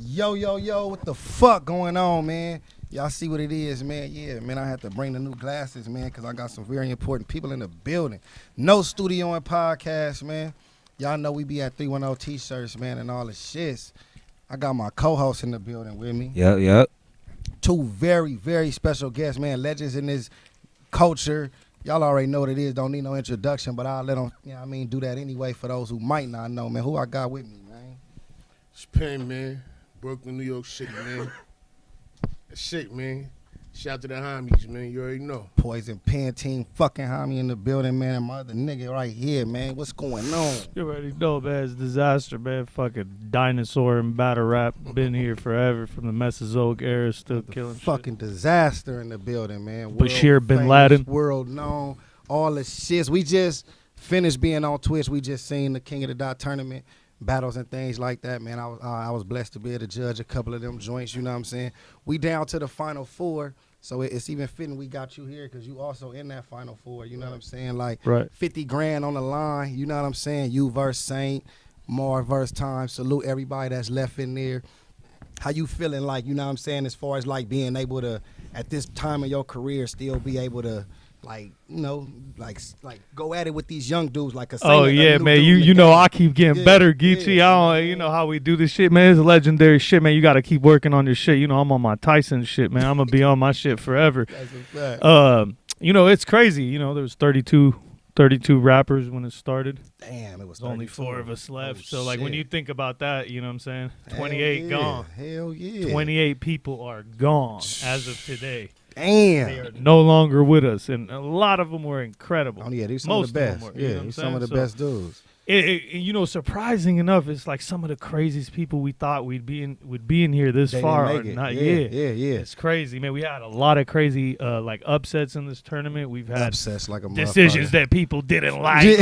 Yo, what the fuck going on, man? Y'all see what it is, man? Yeah, man, I had to bring the new glasses, man, because I got some very important people in the building. No studio and podcast, man. Y'all know we be at 310 T-shirts, man, and all the shits. I got my co-host in the building with me. Yep. Two very, very special guests, man, legends in this culture. Y'all already know what it is. Don't need no introduction, but I'll let them, do that anyway for those who might not know, man. Who I got with me, man? It's Pen, man. Brooklyn, New York City, man. That's shit, man. Shout out to the homies, man. You already know. Poison Pen team fucking homie in the building, man. And my other nigga right here, man. What's going on? You already know, man. It's Disaster, man. Fucking dinosaur and battle rap. Been here forever from the Mesozoic era. Still killing fucking shit. Disaster in the building, man. Bashir bin Laden. World known. All the shits. We just finished being on Twitch. We just seen the King of the Dot tournament. Battles and things like that, man. I was blessed to be able to judge a couple of them joints, you know what I'm saying? We down to the Final Four, so it's even fitting we got you here because you also in that Final Four, you know what I'm saying? Like, right. 50 grand on the line, you know what I'm saying? You versus Saint, Mar versus Time. Salute everybody that's left in there. How you feeling, like, you know what I'm saying, as far as, like, being able to, at this time of your career, still be able to, like, you know, like go at it with these young dudes, like a oh yeah, man. You know I keep getting better, Geechi. You know how we do this shit, man. It's legendary shit, man. You got to keep working on your shit. You know I'm on my Tyson shit, man. I'm gonna be on my shit forever. That's a fact. You know it's crazy. You know there was 32 rappers when it started. Damn, it was only 4 of us left. So like shit. when you think about that, you know what I'm saying? 28 gone. Hell yeah. 28 people are gone as of today. Damn. They are no longer with us, and a lot of them were incredible. Oh yeah, these some Most of the best. of them were, you know These some of the best dudes. You know, surprising enough, it's like some of the craziest people we thought would be in here this They far didn't are make it. not Yeah. yet. It's crazy, man. We had a lot of crazy like upsets in this tournament. We've had Upsets like a decisions that people didn't like. We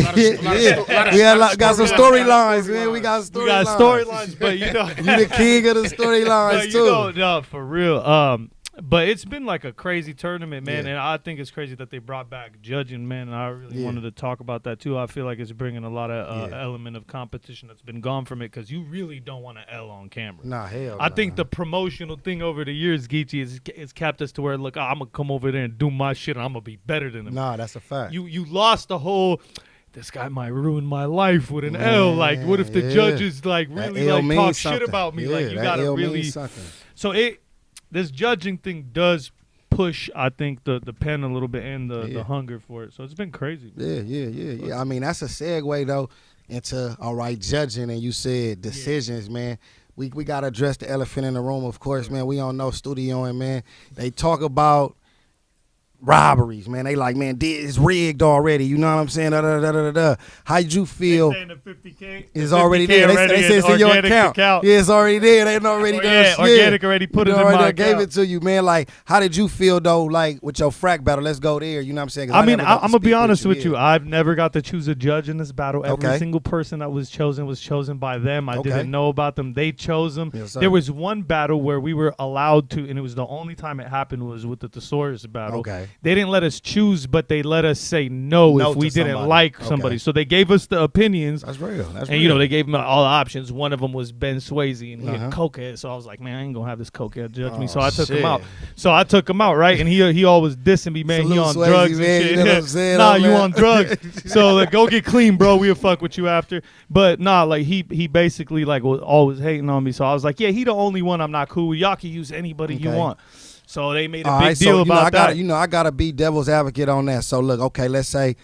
got some storylines, man. We got storylines, but you know, you the king of the storylines too. Know, no, for real. But it's been like a crazy tournament, man, and I think it's crazy that they brought back judging, man, and I really wanted to talk about that too. I feel like it's bringing a lot of element of competition that's been gone from it because you really don't want to L on camera. Nah, hell I think the promotional thing over the years, Geechi, is kept us to where, look, I'm going to come over there and do my shit and I'm going to be better than him. Nah, that's a fact. You lost the whole... This guy might ruin my life with an L. Like, what if the judges like really like talk shit about me? Like, you gotta really. So this judging thing does push, I think, the pen a little bit and the hunger for it. So it's been crazy. Yeah. I mean, that's a segue though into judging, and you said decisions, man. We gotta address the elephant in the room, of course, man. We don't know studioing, man. They talk about robberies, man. They like, man, it's rigged already. You know what I'm saying? How'd you feel? They saying the 50K is already there. They say it's in your account. Yeah, it's already there. They already done. Organic already put it in my account. Gave it to you, man. Like, how did you feel though? Like with your frack battle, let's go there. You know what I'm saying? I mean, I'm gonna be honest with you. I've never got to choose a judge in this battle. Every single person that was chosen by them. I didn't know about them. They chose them. Yes, there was one battle where we were allowed to, and it was the only time it happened was with the Thesaurus battle. Okay. They didn't let us choose, but they let us say no if we didn't like somebody. So they gave us the opinions. That's real. You know, they gave me all the options. One of them was Ben Swayze, and he had cokehead. So I was like, man, I ain't gonna have this cokehead judge me. So I took him out. Right? And he always dissing me, man. He on Swayze, drugs man, and shit. You know what I'm saying? Nah, you on drugs. So like, go get clean, bro. We'll fuck with you after. But nah, like he basically like was always hating on me. So I was like, yeah, he the only one I'm not cool with. Y'all can use anybody you want. So they made a big deal about that. I got to be devil's advocate on that. So look, okay, let's say,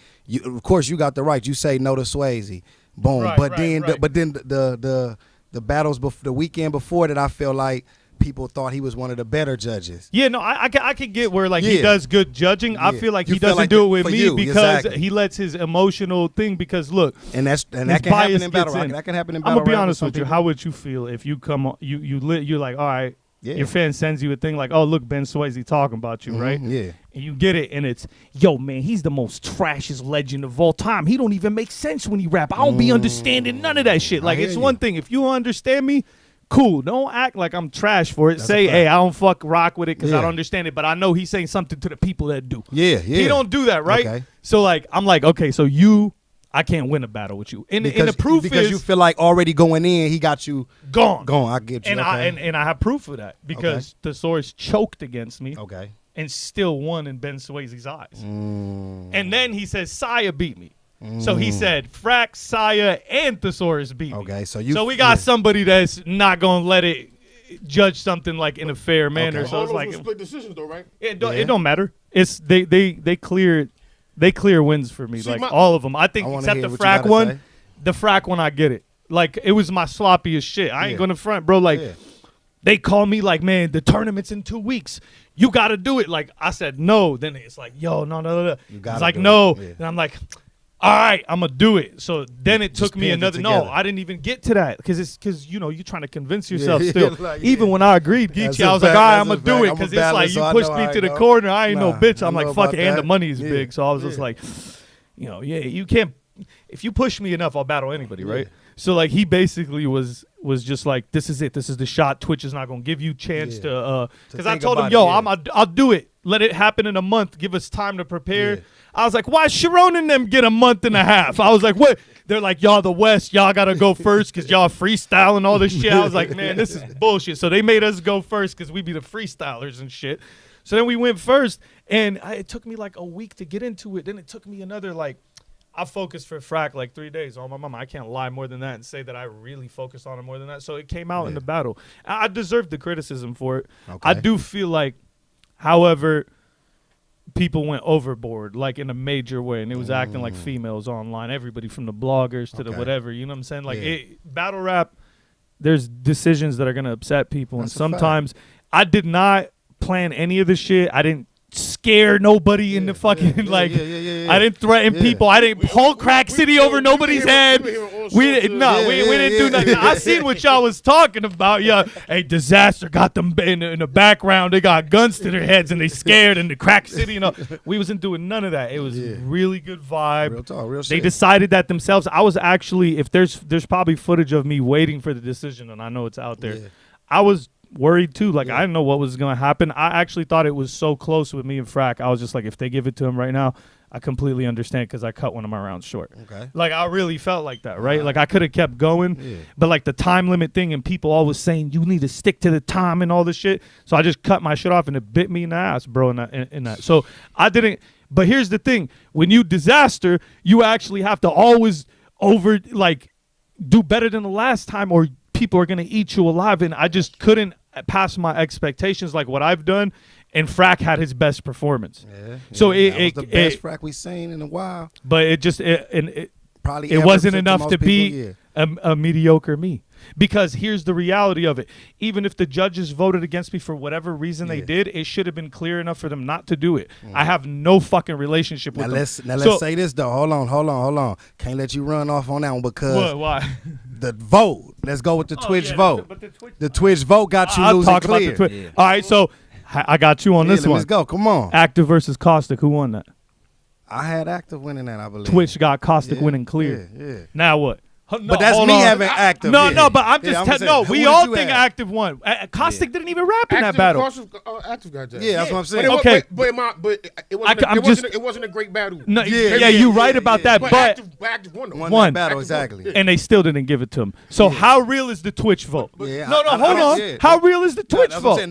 of course you got the right. You say no to Swayze, boom. But then the battles, the weekend before that, I feel like people thought he was one of the better judges. Yeah, no, I can get where like he does good judging. I feel like he doesn't do it with me because he lets his emotional thing. Because look, and that can happen in battle. That can happen in battle. I'm gonna be honest with you. How would you feel if you come on, you're like, all right. Yeah. Your fan sends you a thing like, oh, look, Ben Swayze talking about you, right? Yeah. And you get it, and it's, yo, man, he's the most trashiest legend of all time. He don't even make sense when he rap. I don't be understanding none of that shit. Like, it's one thing. If you understand me, cool. Don't act like I'm trash for it. Say, hey, I don't rock with it because I don't understand it, but I know he's saying something to the people that do. Yeah. He don't do that, right? Okay. So, like, I'm like, okay, so you I can't win a battle with you. And the proof because is you feel like already going in, he got you gone. I get you. And I have proof of that because Thesaurus choked against me. Okay. And still won in Ben Swayze's eyes. And then he says Saya beat me. So he said Frack, Saya, and Thesaurus beat me. Okay, so we got somebody that's not gonna let it judge something like in a fair manner. Okay. So all it's those like were split decisions though, right? It don't matter. It's they clear wins for me. See, all of them. I think except the Frack one. Say. The Frack one, I get it. Like it was my sloppiest shit. I ain't gonna front, bro. Like they call me like, man, the tournament's in 2 weeks. You got to do it. Like, I said, no. Then it's like, yo, no. It's like, no. Yeah. And I'm like, all right, I'm going to do it. So then it took me another. No, I didn't even get to that because, you're trying to convince yourself still. Even when I agreed, Geechi, I was like, all right, I'm going to do it because it's like you pushed me to the corner. I ain't no bitch. I'm like, fuck it. And the money is big. So I was just like, you can't. If you push me enough, I'll battle anybody, right? So like he basically was just like, this is it. This is the shot. Twitch is not gonna give you chance to because I told him, yo, I'll do it. Let it happen in a month. Give us time to prepare. Yeah. I was like, why Sharon and them get a month and a half? I was like, what? They're like, y'all the West. Y'all gotta go first because y'all freestyling all this shit. I was like, man, this is bullshit. So they made us go first because we be the freestylers and shit. So then we went first, and it took me like a week to get into it. Then it took me another I focused for Frack like 3 days. Oh, my mama, I can't lie more than that and say that I really focused on it more than that. So it came out in the battle. I deserved the criticism for it. Okay. I do feel like, however, people went overboard, like in a major way, and it was acting like females online. Everybody from the bloggers to the whatever, you know what I'm saying? Like battle rap, there's decisions that are going to upset people. That's and sometimes I did not plan any of the shit. I didn't scare nobody in the fucking I didn't threaten people. I didn't pull Crack City over nobody's head. We didn't do nothing. I seen what y'all was talking about. Yeah, hey, Disaster got them in the background. They got guns to their heads and they scared in the Crack City. We wasn't doing none of that. It was really good vibe. Real talk, real shit. They decided that themselves. I was actually, if there's probably footage of me waiting for the decision, and I know it's out there. I was worried too. I didn't know what was going to happen. I actually thought it was so close with me and Frack. I was just like, if they give it to him right now, I completely understand because I cut one of my rounds short. Okay. I really felt like that, right? I could have kept going, but the time limit thing and people always saying you need to stick to the time and all this shit. So I just cut my shit off and it bit me in the ass, bro. In that. So I didn't. But here's the thing: when you disaster, you actually have to always do better than the last time, or people are gonna eat you alive. And I just couldn't pass my expectations like what I've done, and Frack had his best performance. So that was the best Frack we've seen in a while. But it wasn't enough to beat a mediocre me. Because here's the reality of it. Even if the judges voted against me for whatever reason they did, it should have been clear enough for them not to do it. I have no fucking relationship with them. Let's say this, though. Hold on. Can't let you run off on that one because why? The vote. Let's go with the Twitch vote. The Twitch vote got you losing clear. All right, so I got you on this one. Let's go. Come on. Active versus Caustic. Who won that? I had Active winning that, I believe. Twitch got Caustic winning clear. Yeah. Now what? No, but that's me having Active. No, but I'm just telling. No, we all think Active won. Caustic didn't even rap in that battle. Active got that. Yeah, that's what I'm saying. But it wasn't a great battle. No, you're right about that. But Active won that battle exactly, and they still didn't give it to him. So how real is the Twitch vote? No, hold on. How real is the Twitch vote?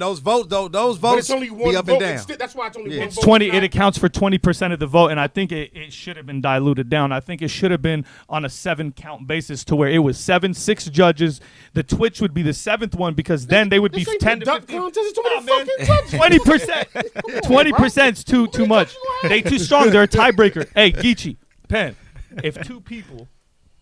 Those votes only be up and down. That's why it's only one vote. 20. It accounts for 20% of the vote, and I think it should have been diluted down. I think it should have been on a 7-count basis to where it was 6 judges. The Twitch would be the 7th one because then they would be 10 to 15. 20%. 20% is too much. They too strong. They're a tiebreaker. Hey, Geechi, Pen, if 2 people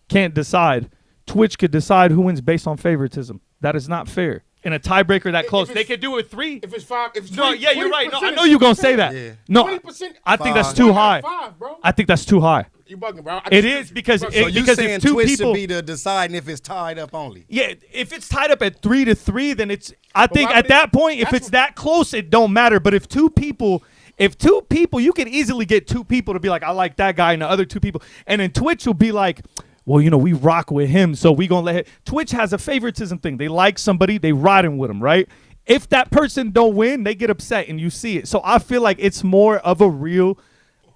can't decide, Twitch could decide who wins based on favoritism. That is not fair. In a tiebreaker that close, they could do it 3. If it's 5, you're right. No, I know you're gonna say that. Yeah. No, 20%, I think that's too high. 5, bro. I think that's too high. You bugging, bro. It is because so you saying if 2 Twitch people should be the deciding if it's tied up only. Yeah, if it's tied up at 3-3, then it's. I think at that point, if it's that close, it don't matter. But if 2 people, you can easily get 2 people to be like, I like that guy, and the other 2 people, and then Twitch will be like, well, we rock with him, so we gonna let him. Twitch has a favoritism thing. They like somebody, they riding with him, right? If that person don't win, they get upset, and you see it. So I feel like it's more of a real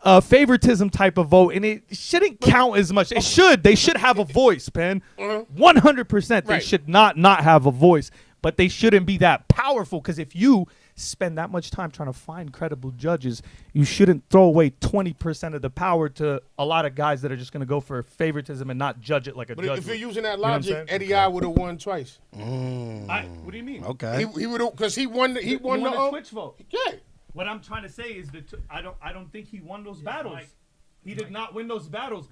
a favoritism type of vote, and it shouldn't count as much. It should. They should have a voice, Pen. 100%. They should not have a voice, but they shouldn't be that powerful, because if you spend that much time trying to find credible judges, you shouldn't throw away 20% of the power to a lot of guys that are just going to go for favoritism and not judge it like a judge. But if you're using that logic, Eddie I would have won twice. What do you mean? Okay. He would have, because he won the Twitch vote. Yeah. What I'm trying to say is that I don't think he won those battles. He did not win those battles.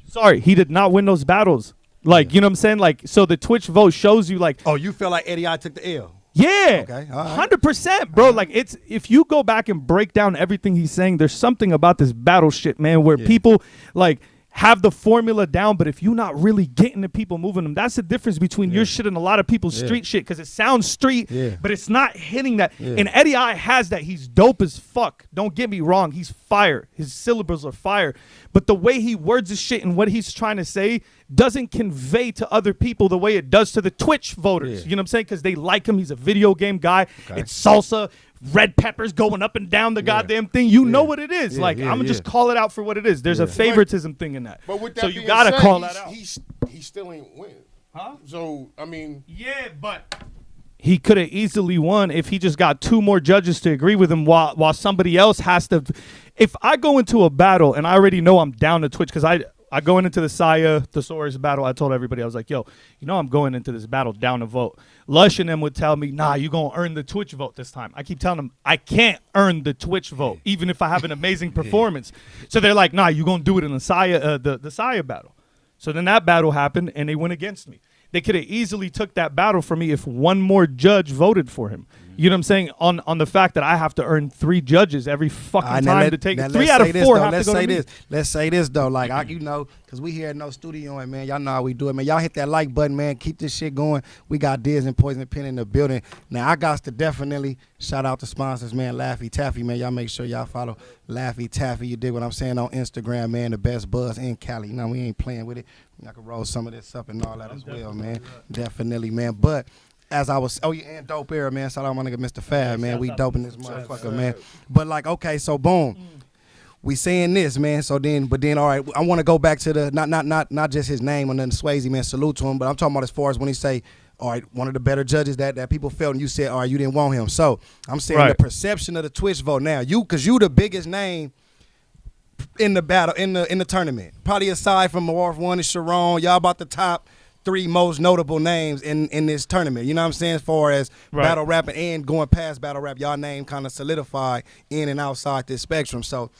Sorry, he did not win those battles. Like, you know what I'm saying? Like, so the Twitch vote shows you, like, oh, you feel like Eddie I took the L. Yeah, okay, 100%, bro. Like, it's, if you go back and break down everything he's saying, there's something about this battle shit, man, where people like have the formula down, but if you're not really getting the people moving them, that's the difference between your shit and a lot of people's street shit, because it sounds street, but it's not hitting that. And Eddie I has that. He's dope as fuck. Don't get me wrong. He's fire. His syllables are fire. But the way he words his shit and what he's trying to say doesn't convey to other people the way it does to the Twitch voters. You know what I'm saying? Because they like him. He's a video game guy. It's salsa, red peppers going up and down the goddamn thing. You know what it is. Like, I'm going to just call it out for what it is. There's a favoritism thing in that. But with that so you got to call that out. He still ain't win. Huh? So, I mean. Yeah, but he could have easily won if he just got 2 more judges to agree with him while somebody else has to. If I go into a battle and I already know I'm down to Twitch, because I go into the Saya Thesaurus battle, I told everybody, I was like, yo, you know I'm going into this battle down to vote. Lush and them would tell me, nah, you're going to earn the Twitch vote this time. I keep telling them, I can't earn the Twitch vote, even if I have an amazing performance. So they're like, nah, you're going to do it in the Saya, the Saya battle. So then that battle happened, and they went against me. They could have easily took that battle from me if 1 more judge voted for him. You know what I'm saying? On the fact that I have to earn 3 judges every fucking time to take it. 3 out of 4 have to go to me. Let's say this, though. Like, you know, because we here at No Studio, and, man, y'all know how we do it, man. Y'all hit that like button, man. Keep this shit going. We got Diz and Poison Pen in the building. Now, I got to definitely shout out the sponsors, man. Laffy Taffy, man. Y'all make sure y'all follow Laffy Taffy. You dig what I'm saying, on Instagram, man. The best buzz in Cali. You know, we ain't playing with it. I can roll some of this up and all that as well, man. Definitely, man. But as I was, and Dope Era, man. Shout out my nigga Mr. Fab, man. We dope in this motherfucker, man. But like, okay, so boom. We saying this, man. So then, all right, I want to go back to the not just his name or nothing, Swayze, man. Salute to him. But I'm talking about as far as when he say, all right, one of the better judges that people felt, and you said, all right, you didn't want him. So I'm saying the perception of the Twitch vote now. Because you the biggest name in the battle, in the tournament. Probably aside from Marv One and Sharon, y'all about the top 3 most notable names in this tournament. You know what I'm saying? As far as battle rapping and going past battle rap, y'all name kind of solidified in and outside this spectrum. So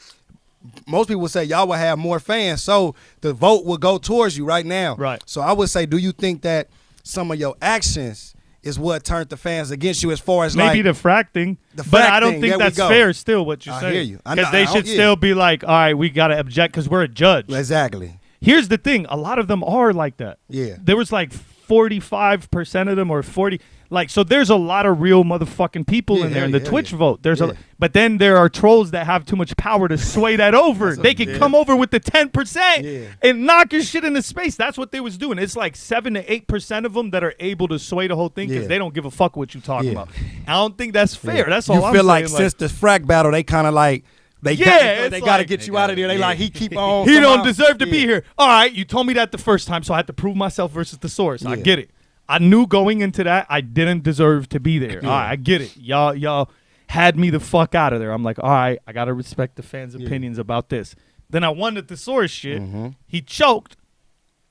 most people would say y'all will have more fans, so the vote will go towards you right now. Right. So I would say, do you think that some of your actions is what turned the fans against you, as far as maybe the frack thing? But I don't think that's fair still, what you're saying. I hear you. Because they should still be like, all right, we got to object because we're a judge. Exactly. Here's the thing. A lot of them are like that. Yeah. There was like 45% of them, or 40. Like, so there's a lot of real motherfucking people in there in the Twitch vote. There's but then there are trolls that have too much power to sway that over. They can come over with the 10% and knock your shit into space. That's what they was doing. It's like 7 to 8% of them that are able to sway the whole thing because they don't give a fuck what you talking about. I don't think that's fair. That's all I'm saying. You feel like since the frack battle, they kind of like, they got to get you out of there. They like, he keep on. He don't deserve to be here. All right, you told me that the first time, so I had to prove myself versus the source. I get it. I knew going into that I didn't deserve to be there. All right, I get it. Y'all had me the fuck out of there. I'm like, all right, I got to respect the fans' opinions about this. Then I won the thesaurus shit. He choked.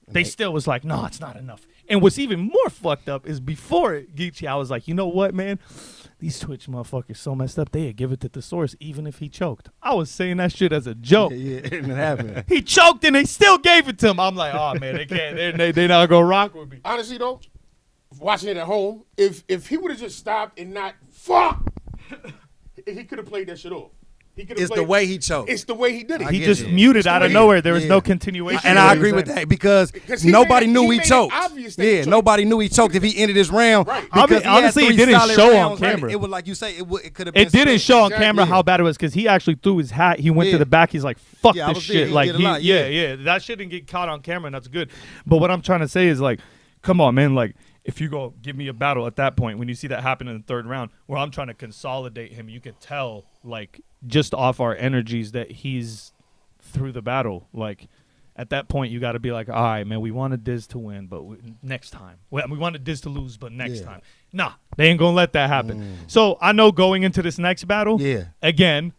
They still was like, no, it's not enough. And what's even more fucked up is before it, Geechi, I was like, you know what, man? These Twitch motherfuckers so messed up, they'd give it to the source even if he choked. I was saying that shit as a joke. It happened. He choked and they still gave it to him. I'm like, oh, man, they can't. They not going to rock with me. Honestly, though, watching it at home, if he would have just stopped and not fuck, he could have played that shit off. It's the way he choked. It's the way he did it. He just muted out of nowhere. There was no continuation. And I agree with that because nobody knew he choked. Nobody knew he choked if he ended his round. Right. Honestly, it didn't show on camera. It was like you say, it could have been. It didn't show on camera how bad it was because he actually threw his hat. He went to the back. He's like, fuck this shit. Like, that shit didn't get caught on camera, and that's good. But what I'm trying to say is, like, come on, man. Like, if you go give me a battle at that point, when you see that happen in the third round, where I'm trying to consolidate him, you could tell, like, just off our energies that he's through the battle. Like, at that point, you got to be like, all right, man, we wanted Diz to win, but next time. We wanted Diz to lose, but next time. Nah, they ain't going to let that happen. So I know going into this next battle, again,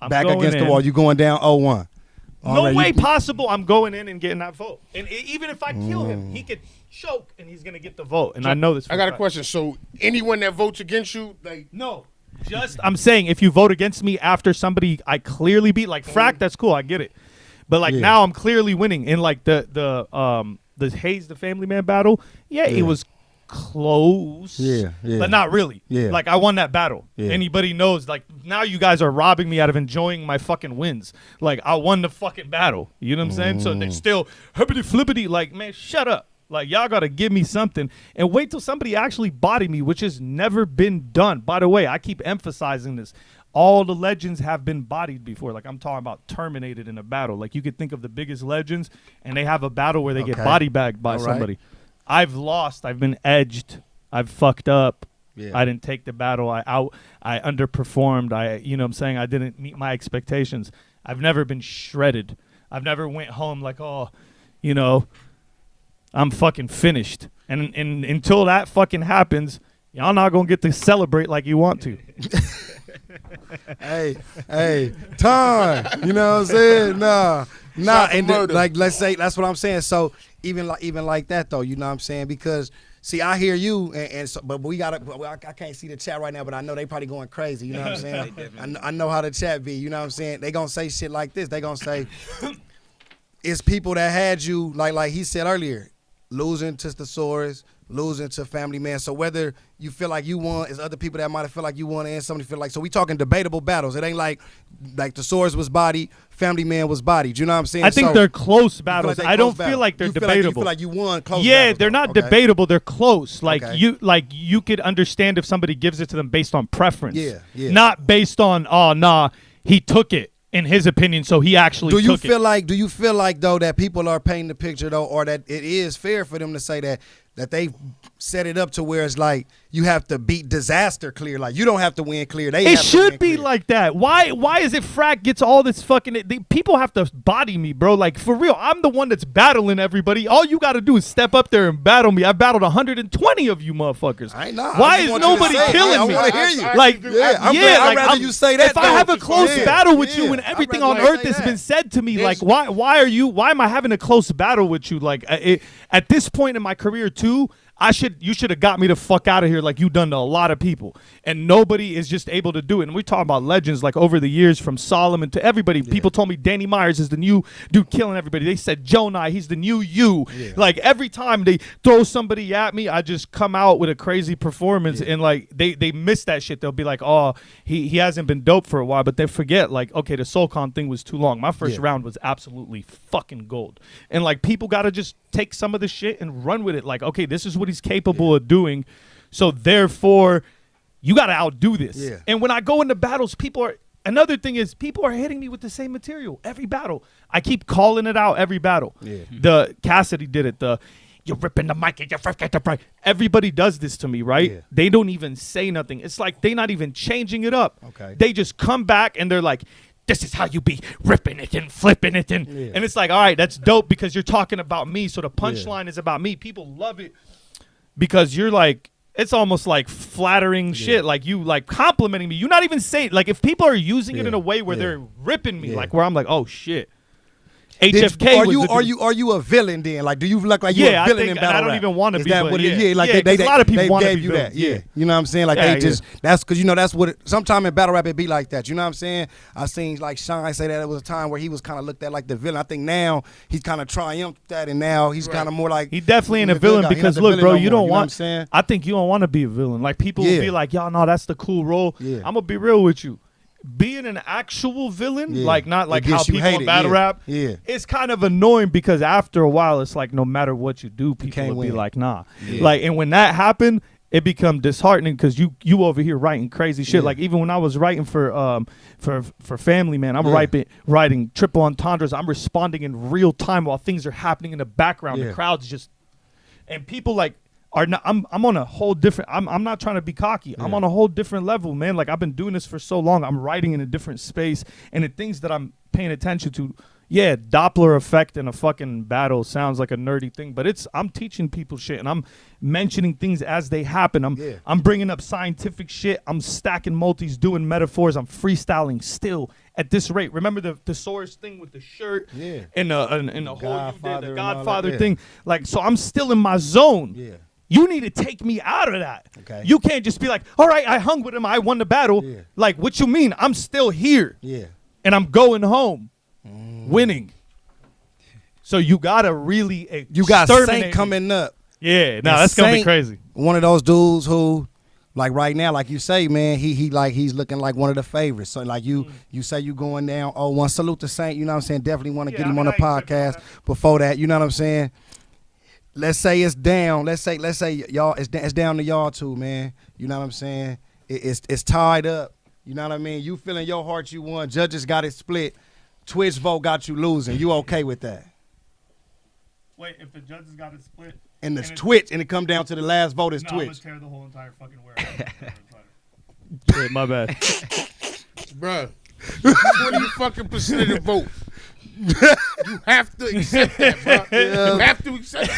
I'm back going against in. the wall. You going down 0-1. No way possible I'm going in and getting that vote. And even if I kill him, he could choke and he's going to get the vote. And I know this. I got a question. So anyone that votes against you, like. No. Just, I'm saying, if you vote against me after somebody I clearly beat, like Frack, that's cool. I get it. But, like, now I'm clearly winning. In, like, the Hayes, the Family Man battle, it was close. But not really. Like, I won that battle. Anybody knows, like, now you guys are robbing me out of enjoying my fucking wins. Like, I won the fucking battle. You know what I'm saying? So they're still hippity-flippity, like, man, shut up. Like, y'all got to give me something and wait till somebody actually body me, which has never been done. By the way, I keep emphasizing this. All the legends have been bodied before. Like, I'm talking about terminated in a battle. Like, you could think of the biggest legends, and they have a battle where they get body bagged by somebody. I've lost. I've been edged. I've fucked up. I didn't take the battle. I underperformed. You know what I'm saying? I didn't meet my expectations. I've never been shredded. I've never went home like, oh, you know, I'm fucking finished. And until that fucking happens, y'all not going to get to celebrate like you want to. hey, time. You know what I'm saying? Nah. And like, let's say that's what I'm saying. So even like that though, you know what I'm saying? Because see, I hear you, but we gotta. I can't see the chat right now, but I know they probably going crazy. You know what I'm saying? I know how the chat be. You know what I'm saying? They gonna say shit like this. They gonna say it's people that had you like he said earlier, losing to Thesaurus, losing to Family Man. So whether you feel like you won, is other people that might have felt like you won, and somebody feel like. So we talking debatable battles. It ain't like Thesaurus was bodied, Family Man was bodied. You know what I'm saying? I think they're close battles. I don't feel like they're debatable. You feel like you won close. Yeah, battles, they're not debatable. They're close. Like you could understand if somebody gives it to them based on preference. Not based on he took it in his opinion, so he actually took it. Do you feel like though that people are painting the picture though, or that it is fair for them to say that they set it up to where it's like you have to beat Disaster clear, like you don't have to win clear. It should be like that. Why is it Frack gets all this fucking? People have to body me, bro. Like for real, I'm the one that's battling everybody. All you got to do is step up there and battle me. I battled 120 of you motherfuckers. Why is nobody killing me? I want to hear you. I'd rather you say that. If I have a close battle with you and everything on earth has been said to me, like why am I having a close battle with you? Like at this point in my career too, you should have got me the fuck out of here like you done to a lot of people. And nobody is just able to do it. And we're talking about legends like over the years from Solomon to everybody. Yeah. People told me Danny Myers is the new dude killing everybody. They said Jonai, he's the new you. Yeah. Like every time they throw somebody at me, I just come out with a crazy performance. Yeah. And like they miss that shit. They'll be like, oh, he hasn't been dope for a while. But they forget like, okay, the SoulCon thing was too long. My first round was absolutely fucking gold. And like people got to just take some of the shit and run with it. Like, okay, this is what he's capable of doing. So therefore, you got to outdo this. Yeah. And when I go into battles, another thing is people are hitting me with the same material every battle. I keep calling it out every battle. Yeah. The Cassidy did it. You're ripping the mic and you forget the price. Everybody does this to me, right? Yeah. They don't even say nothing. It's like they're not even changing it up. Okay. They just come back and they're like, this is how you be ripping it and flipping it. And it's like, all right, that's dope because you're talking about me. So the punchline is about me. People love it because you're like, it's almost like flattering shit. Like you like complimenting me. You're not even saying, like if people are using it in a way where they're ripping me, like where I'm like, oh shit. HFK are you a villain then? Like, do you look like you're a villain in battle rap? I don't even want to be. That what it is? Like a lot of people want to be you that. Yeah, you know what I'm saying? Like they just that's because that's what. Sometime in battle rap it be like that. You know what I'm saying? I seen like Shine say that it was a time where he was kind of looked at like the villain. I think now he's kind of triumphed that, and now he's kind of more like he definitely ain't a villain because look, bro, you don't want. I think you don't want to be a villain. Like people will be like, y'all know that's the cool role. I'm gonna be real with you. Being an actual villain, like not like how people in battle rap, it's kind of annoying because after a while, it's like no matter what you do, people will be like, nah. Like, and when that happened, it become disheartening because you over here writing crazy shit. Like even when I was writing for Family Man, I'm writing triple entendres. I'm responding in real time while things are happening in the background. The crowd's just, and people like, are not. I'm on a whole different. I'm not trying to be cocky. Yeah. I'm on a whole different level, man. Like I've been doing this for so long. I'm writing in a different space, and the things that I'm paying attention to. Yeah, Doppler effect in a fucking battle sounds like a nerdy thing, but I'm teaching people shit, and I'm mentioning things as they happen. I'm bringing up scientific shit. I'm stacking multis, doing metaphors. I'm freestyling still at this rate. Remember the thesaurus thing with the shirt and the whole you did, the Godfather thing. Like, so I'm still in my zone. Yeah. You need to take me out of that. Okay. You can't just be like, all right, I hung with him. I won the battle. Yeah. Like, what you mean? I'm still here. Yeah. And I'm going home. Winning. So you gotta really you got Saint coming up. Yeah, no, that's gonna be crazy. One of those dudes who, like right now, like you say, man, he's looking like one of the favorites. So like you say you going down 0-1. Salute to Saint, you know what I'm saying? Definitely want to get him on the podcast before that, you know what I'm saying? Let's say it's down. Let's say y'all it's down to y'all two, man. You know what I'm saying? It's tied up. You know what I mean? You feeling your heart you won. Judges got it split. Twitch vote got you losing. You okay with that? Wait, if the judges got it split and it's Twitch and it come down to the last vote is Twitch. I'm gonna tear the whole entire fucking world. My bad. Bruh, 20% of the vote. You have to accept that, bro. You have to accept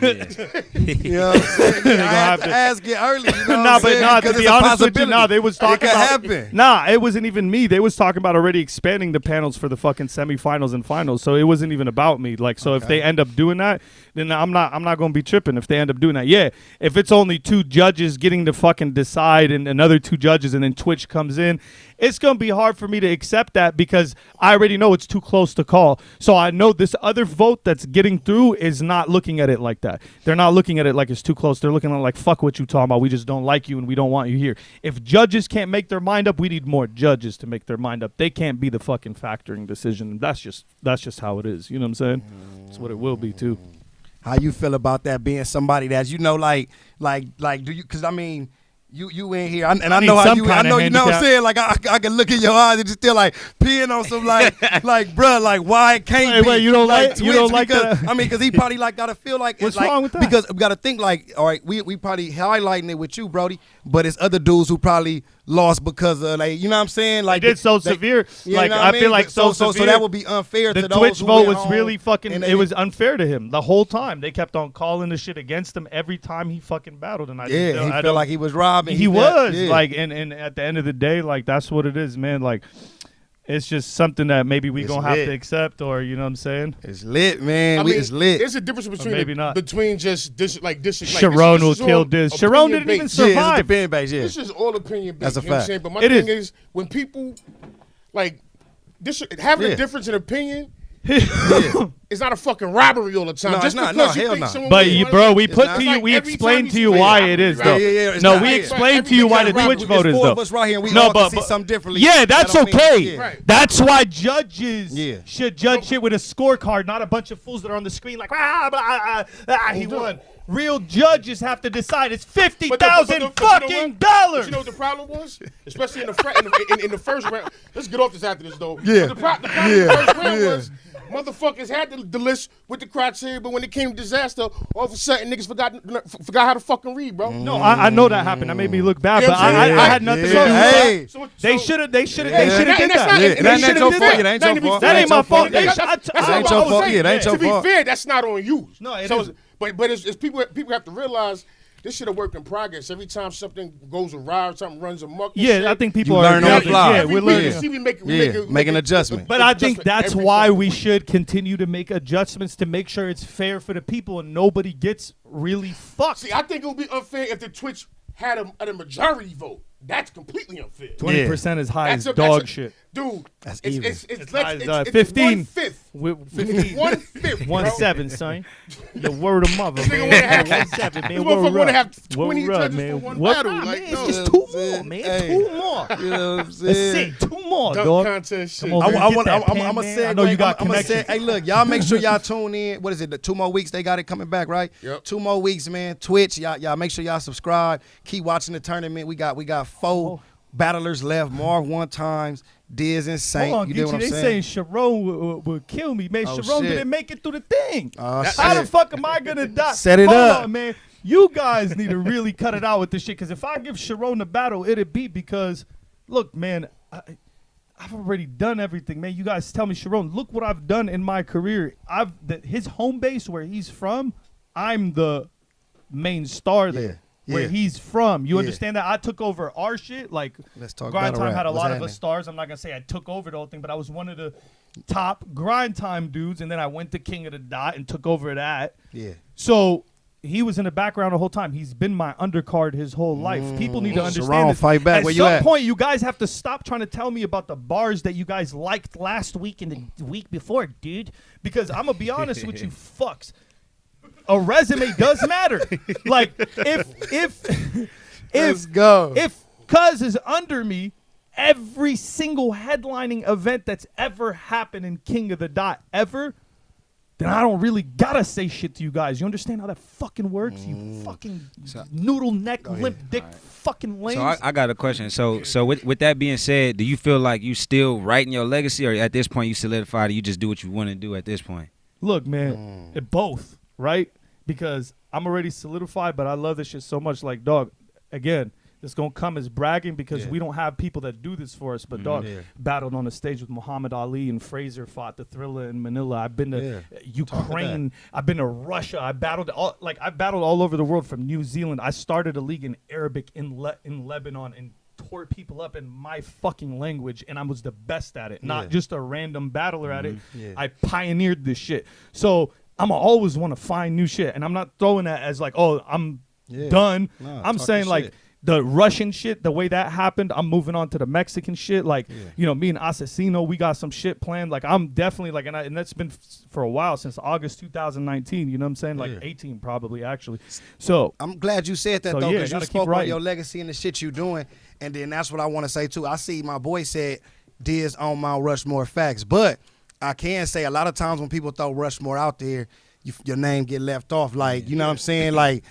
it. You know what I'm saying? I have to ask it early. You know but to be honest with you, they was talking about happen. It wasn't even me. They was talking about already expanding the panels for the fucking semifinals and finals. So it wasn't even about me. Like, so if they end up doing that, then I'm not gonna be tripping if they end up doing that. Yeah, if it's only 2 judges getting to fucking decide and another 2 judges and then Twitch comes in, it's gonna be hard for me to accept that because I already know it's too close to call. So I know this other vote that's getting through is not looking at it like that. They're not looking at it like it's too close. They're looking at it like, fuck what you talking about. We just don't like you and we don't want you here. If judges can't make their mind up, we need more judges to make their mind up. They can't be the fucking factoring decision. That's just how it is. You know what I'm saying? That's what it will be too. How you feel about that being somebody that's, you know, like do you, because I mean, you in here, and I know how you. I know, you know what I'm saying. Like I can look in your eyes and just still like peeing on some like bruh, like why it can't be. Wait, you don't like Twitch, you don't like because, that? I mean, because he probably like gotta feel like what's like, wrong with that? Because we gotta think like, all right, we probably highlighting it with you, Brody, but it's other dudes who probably lost because of like, you know what I'm saying? Like it's so severe. Like I feel like so severe. So that would be unfair to those. The Twitch who vote was really fucking. It was unfair to him the whole time. They kept on calling the shit against him every time he fucking battled, and he felt like he was robbing. He was like, and at the end of the day, like that's what it is, man. Like. It's just something that maybe we gonna have to accept, or you know what I'm saying? It's lit, man. I mean, it's lit. There's a difference between just this, like this. Sharon will kill this. Sharon didn't even survive. Yeah, it's opinion based. Yeah, this is all opinion based. That's a fact. You know what I'm saying? But my thing is when people like this having a difference in opinion. It's not a fucking robbery all the time. No, just not. because No, you hell think no. someone But bro, we put not. to you, Like we every explained time to you you say why robbery, it is right? though. Yeah, no, not. we explained to you why the Twitch vote is though. 4 of us right here, and we all can see something differently. Yeah, that's okay. Right. That's why judges should judge shit with a scorecard, not a bunch of fools that are on the screen like he won. Real judges have to decide. It's $50,000 fucking dollars. You know what the problem was? Especially in the first round. Let's get off this after this though. Yeah. The problem in the first round was motherfuckers had the list with the criteria, but when it came to disaster, all of a sudden niggas forgot how to fucking read, bro. No, I know that happened. That made me look bad, but I had nothing to do with that. They should have did that. That ain't my fault. That ain't your fault. Yeah, that ain't your fault. To be fair, that's not on you. No, it isn't. But it's people have to realize this shit a work in progress. Every time something goes awry, something runs amok. Yeah, I think people learn on the fly. Yeah, we're learning. Making adjustments. But I think that's why we should continue to make adjustments to make sure it's fair for the people and nobody gets really fucked. See, I think it would be unfair if the Twitch had a majority vote. That's completely unfair. 20% is high as dog shit. Dude, that's even. It's 15. 1/5. 15. 1/5. 1/7, son. The word of mother, man. 1/7, man. Motherfucker want to have 20 word up, judges man. for one What? battle. Man, Like, it's no. just 2 more, man. Hey. 2 more. You know what I'm saying? That's it. 2 more, Dunk dog. contest shit. Come over I'm and get that pen, gonna man. say, I know you got I'm gonna say, connections. hey, look, y'all make sure y'all tune in. What is it? The 2 more weeks they got it coming back, right? Yep. 2 more weeks, man. Twitch, y'all make sure y'all subscribe. Keep watching the tournament. We got 4 battlers left. Marv 1 times. Diz and Saint. Hold on, you get what I'm Geechi, they saying? saying Sharon would kill me, man. Oh, Sharon shit. didn't make it through the thing. Oh, How the fuck am I gonna die? Set it Hold up. on, man. you guys need to really cut it out with this shit. Because if I give Sharon the battle, it'd be because, look, man, I've already done everything, man. You guys tell me, Sharon, look what I've done in my career. His home base where he's from, I'm the main star there. Where he's from. You understand that? I took over our shit. Like, let's talk Grind Time had a lot happening? of us stars. I'm not going to say I took over the whole thing, but I was one of the top Grind Time dudes. And then I went to King of the Dot and took over that. Yeah. So he was in the background the whole time. He's been my undercard his whole life. People need to understand this. Fight back. At some point, you guys have to stop trying to tell me about the bars that you guys liked last week and the week before, dude. Because I'm going to be honest with you, fucks. A resume does matter. Like Let's go. If Cuz is under me, every single headlining event that's ever happened in King of the Dot ever, then I don't really gotta say shit to you guys. You understand how that fucking works? You fucking noodle neck, limp dick, fucking lames. So I got a question. So with that being said, do you feel like you still writing your legacy, or at this point you solidified, you just do what you want to do at this point? Look, man, both. Right? Because I'm already solidified, but I love this shit so much. Like, dog, again, it's going to come as bragging because we don't have people that do this for us. But, dog, battled on the stage with Muhammad Ali and Fraser, fought the Thriller in Manila. I've been to Ukraine. I've been to Russia. I battled all over the world, from New Zealand. I started a league in Arabic in Lebanon and tore people up in my fucking language, and I was the best at it, not just a random battler at it. I pioneered this shit. So I'm always want to find new shit, and I'm not throwing that as like, oh, I'm done. No, I'm saying like the Russian shit, the way that happened, I'm moving on to the Mexican shit. Like, you know, me and Asesino, we got some shit planned. Like, I'm definitely like, and that's been for a while, since August 2019. You know what I'm saying? Like 18 probably, actually. So I'm glad you said that, though, because you spoke about your legacy and the shit you doing, and then that's what I want to say too. I see my boy said Diz on Mount Rushmore facts, but I can say a lot of times when people throw Rushmore out there, your name get left off. Like, you know what I'm saying? Like,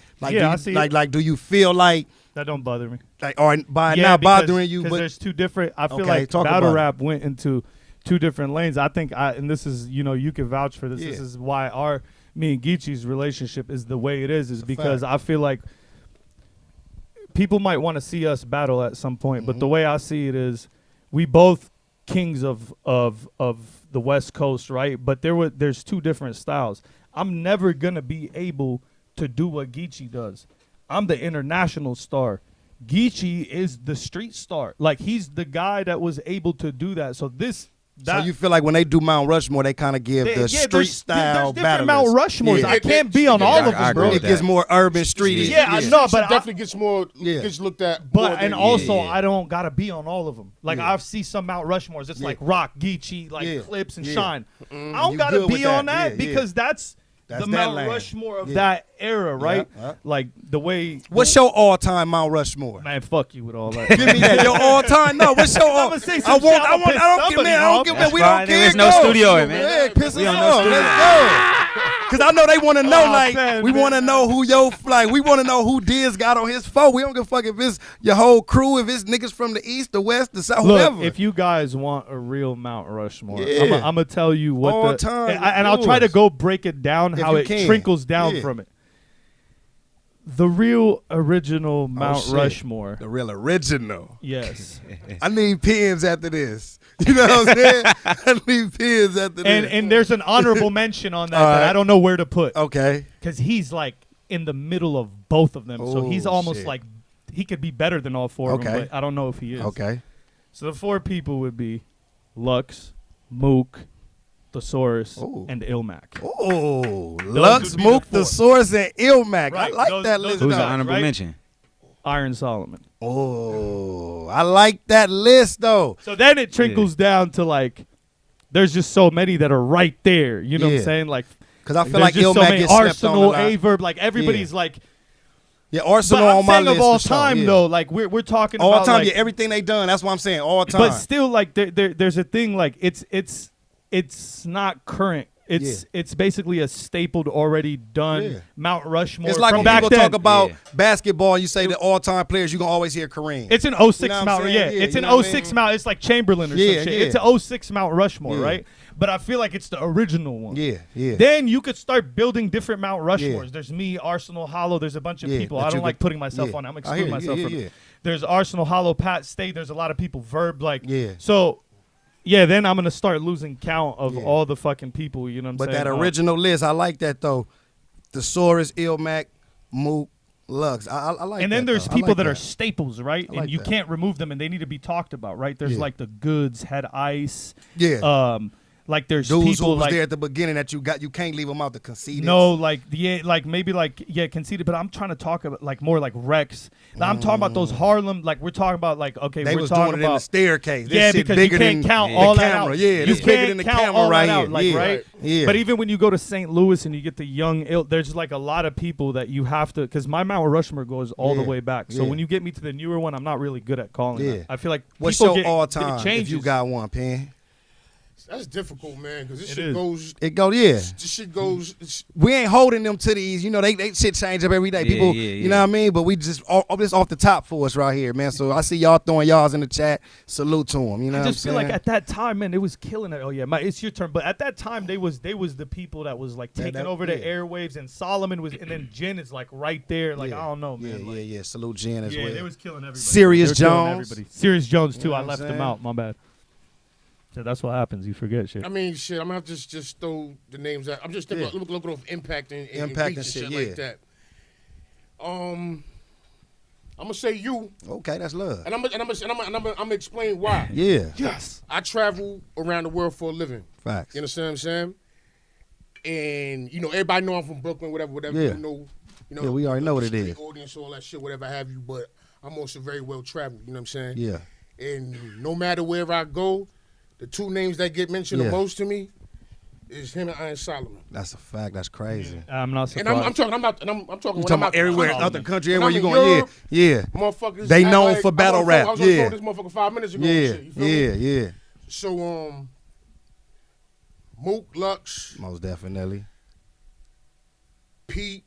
do you feel like that don't bother me? Like, or not bothering you? Because there's two different. I feel like battle rap went into two different lanes. I think, and this is, you know, you can vouch for this. This is why me and Geechi's relationship is the way it is because I feel like people might want to see us battle at some point, but the way I see it is, we both kings of the West Coast, right? But there's two different styles. I'm never gonna be able to do what Geechi does. I'm the international star. Geechi is the street star. Like, he's the guy that was able to do that. So you feel like when they do Mount Rushmore, they kind of give the street style battle. Mount Rushmores. I can't be on all of them, bro. It gets more urban, streety. Yeah, I know, but definitely gets more. Gets looked at. But I don't gotta be on all of them. Like, I see some Mount Rushmores. It's like Rock, Geechi, like Clips and Shine. I don't gotta be on that because that's the Mount Rushmore of that era, right? Like, the way. What's your all-time Mount Rushmore? Man, fuck you with all that. Give me that. Your all-time. No, what's your all? I don't give. We don't care. There's no studio, man. Piss us off. Let's go. Because I know they want to know, we want to know who we want to know who Diz got on his phone. We don't give a fuck if it's your whole crew, if it's niggas from the east, the west, the south, whoever. If you guys want a real Mount Rushmore, I'm going to tell you what all time. And I'll try to go break it down, how it trickles down from it. The real original Mount Rushmore. The real original. Yes. I need pins after this. You know what I'm saying? I need pins after this. And there's an honorable mention on that I don't know where to put. Okay. Because he's like in the middle of both of them. So he's almost like, he could be better than all four of them, but I don't know if he is. Okay. So the four people would be Lux, Mook, Thesaurus, and Ilmac. Oh, Lux, Mook, Thesaurus, and Ilmac. Right. I like that list. Who's the honorable mention? Iron Solomon. Oh, I like that list, though. So then it trickles down to, like, there's just so many that are right there. You know what I'm saying? Like, because I feel like Ilmac gets Arsenal, Averb, like, everybody's like. Yeah, Arsenal on my list. Of all time, though, like, we're talking all about. All time, everything they done. That's what I'm saying. All time. But still, like, there's a thing, like, it's not current. It's basically a stapled, already done Mount Rushmore. It's like from when back people then. talk about basketball, you say the all-time players, you can always hear Kareem. It's an 06 You know what I'm Mount. saying? Yeah, Yeah, it's you an know what I 06 mean? Mount. It's like Chamberlain or Yeah, some shit. yeah. It's an 06 Mount Rushmore, Yeah. right? But I feel like it's the original one. Yeah, yeah. Then you could start building different Mount Rushmores. Yeah. There's me, Arsenal Hollow. There's a bunch of Yeah, people. that I you don't like could- putting myself yeah. on. I'm I hear excluding you. myself Yeah, from yeah, it. There's Arsenal Hollow, Pat State. There's a lot of people. Verb, like, Yeah. So, yeah, then I'm going to start losing count of Yeah. all the fucking people. You know what I'm But saying? that original list, I like that, though. Thesaurus, Ilmac, Mook, Lux. I like and that, then there's though. I people like that are staples, right? I like And you that. can't remove them, and they need to be talked about, right? There's Yeah. like the Goods, Head Ice. Yeah. Like there's Dudes people who was like there at the beginning that you can't leave them out, the Conceited. no, like Conceited, but I'm trying to talk about like more like Rex. Now, I'm talking about those Harlem, like we're talking about like okay, They we're was talking doing it in the about staircase. This yeah, shit because bigger you can't than count the all that camera. out. Yeah, you this can't bigger than the count camera all right that here. out, like, Yeah, right? yeah. But even when you go to St. Louis and you get the young ilk, there's like a lot of people that you have to because my Mount Rushmore goes all the Yeah, way back. So yeah. when you get me to the newer one, I'm not really good at calling. Yeah. That. I feel like What's people your get, all it time if changes. you got one, Pen? That's difficult, man, because this It shit is. goes. It go, yeah. This shit goes. We ain't holding them to these. You know, they shit change up every day. Yeah, People, yeah, you know what I mean? But we just this off the top for us right here, man. So I see y'all throwing y'all's in the chat. Salute to them. You know I what I'm just feel saying? like at that time, man, it was killing it. Oh yeah, it's your turn. But at that time, they was the people that was like taking over the airwaves, and Solomon was, and then Jen is like right there. Like I don't know, man. Yeah, like, yeah. Salute Jen as yeah, well. they was killing everybody. Sirius They were killing Jones. everybody. Sirius Jones too. You know I what I'm left him saying? out. My bad. So that's what happens. You forget shit. I mean, shit. I'm gonna have to just throw the names out. I'm just thinking, looking off impact and Impact reach and shit, like that. I'm gonna say you, Okay, that's love. and I'm gonna explain why. Yeah. Yes. I travel around the world for a living. Facts. You understand what I'm saying? And you know, everybody know I'm from Brooklyn, whatever. Yeah. You know, Yeah, we already know what it street is. Audience, all that shit, whatever have you. But I'm also very well traveled. You know what I'm saying? Yeah. And no matter wherever I go, the two names that get mentioned Yeah. the most to me is him and Iron Solomon. That's a fact. That's crazy. I'm not surprised. And I'm talking. I'm talking. You when talking I'm about out everywhere, the out the country, When everywhere I'm you in going? Europe, Yeah. motherfuckers. They act known like, for battle rap. I was on Yeah. this motherfucker 5 minutes ago. Yeah. And shit, you feel me? Yeah. Yeah. So Mook, Lux, Most definitely. Pete.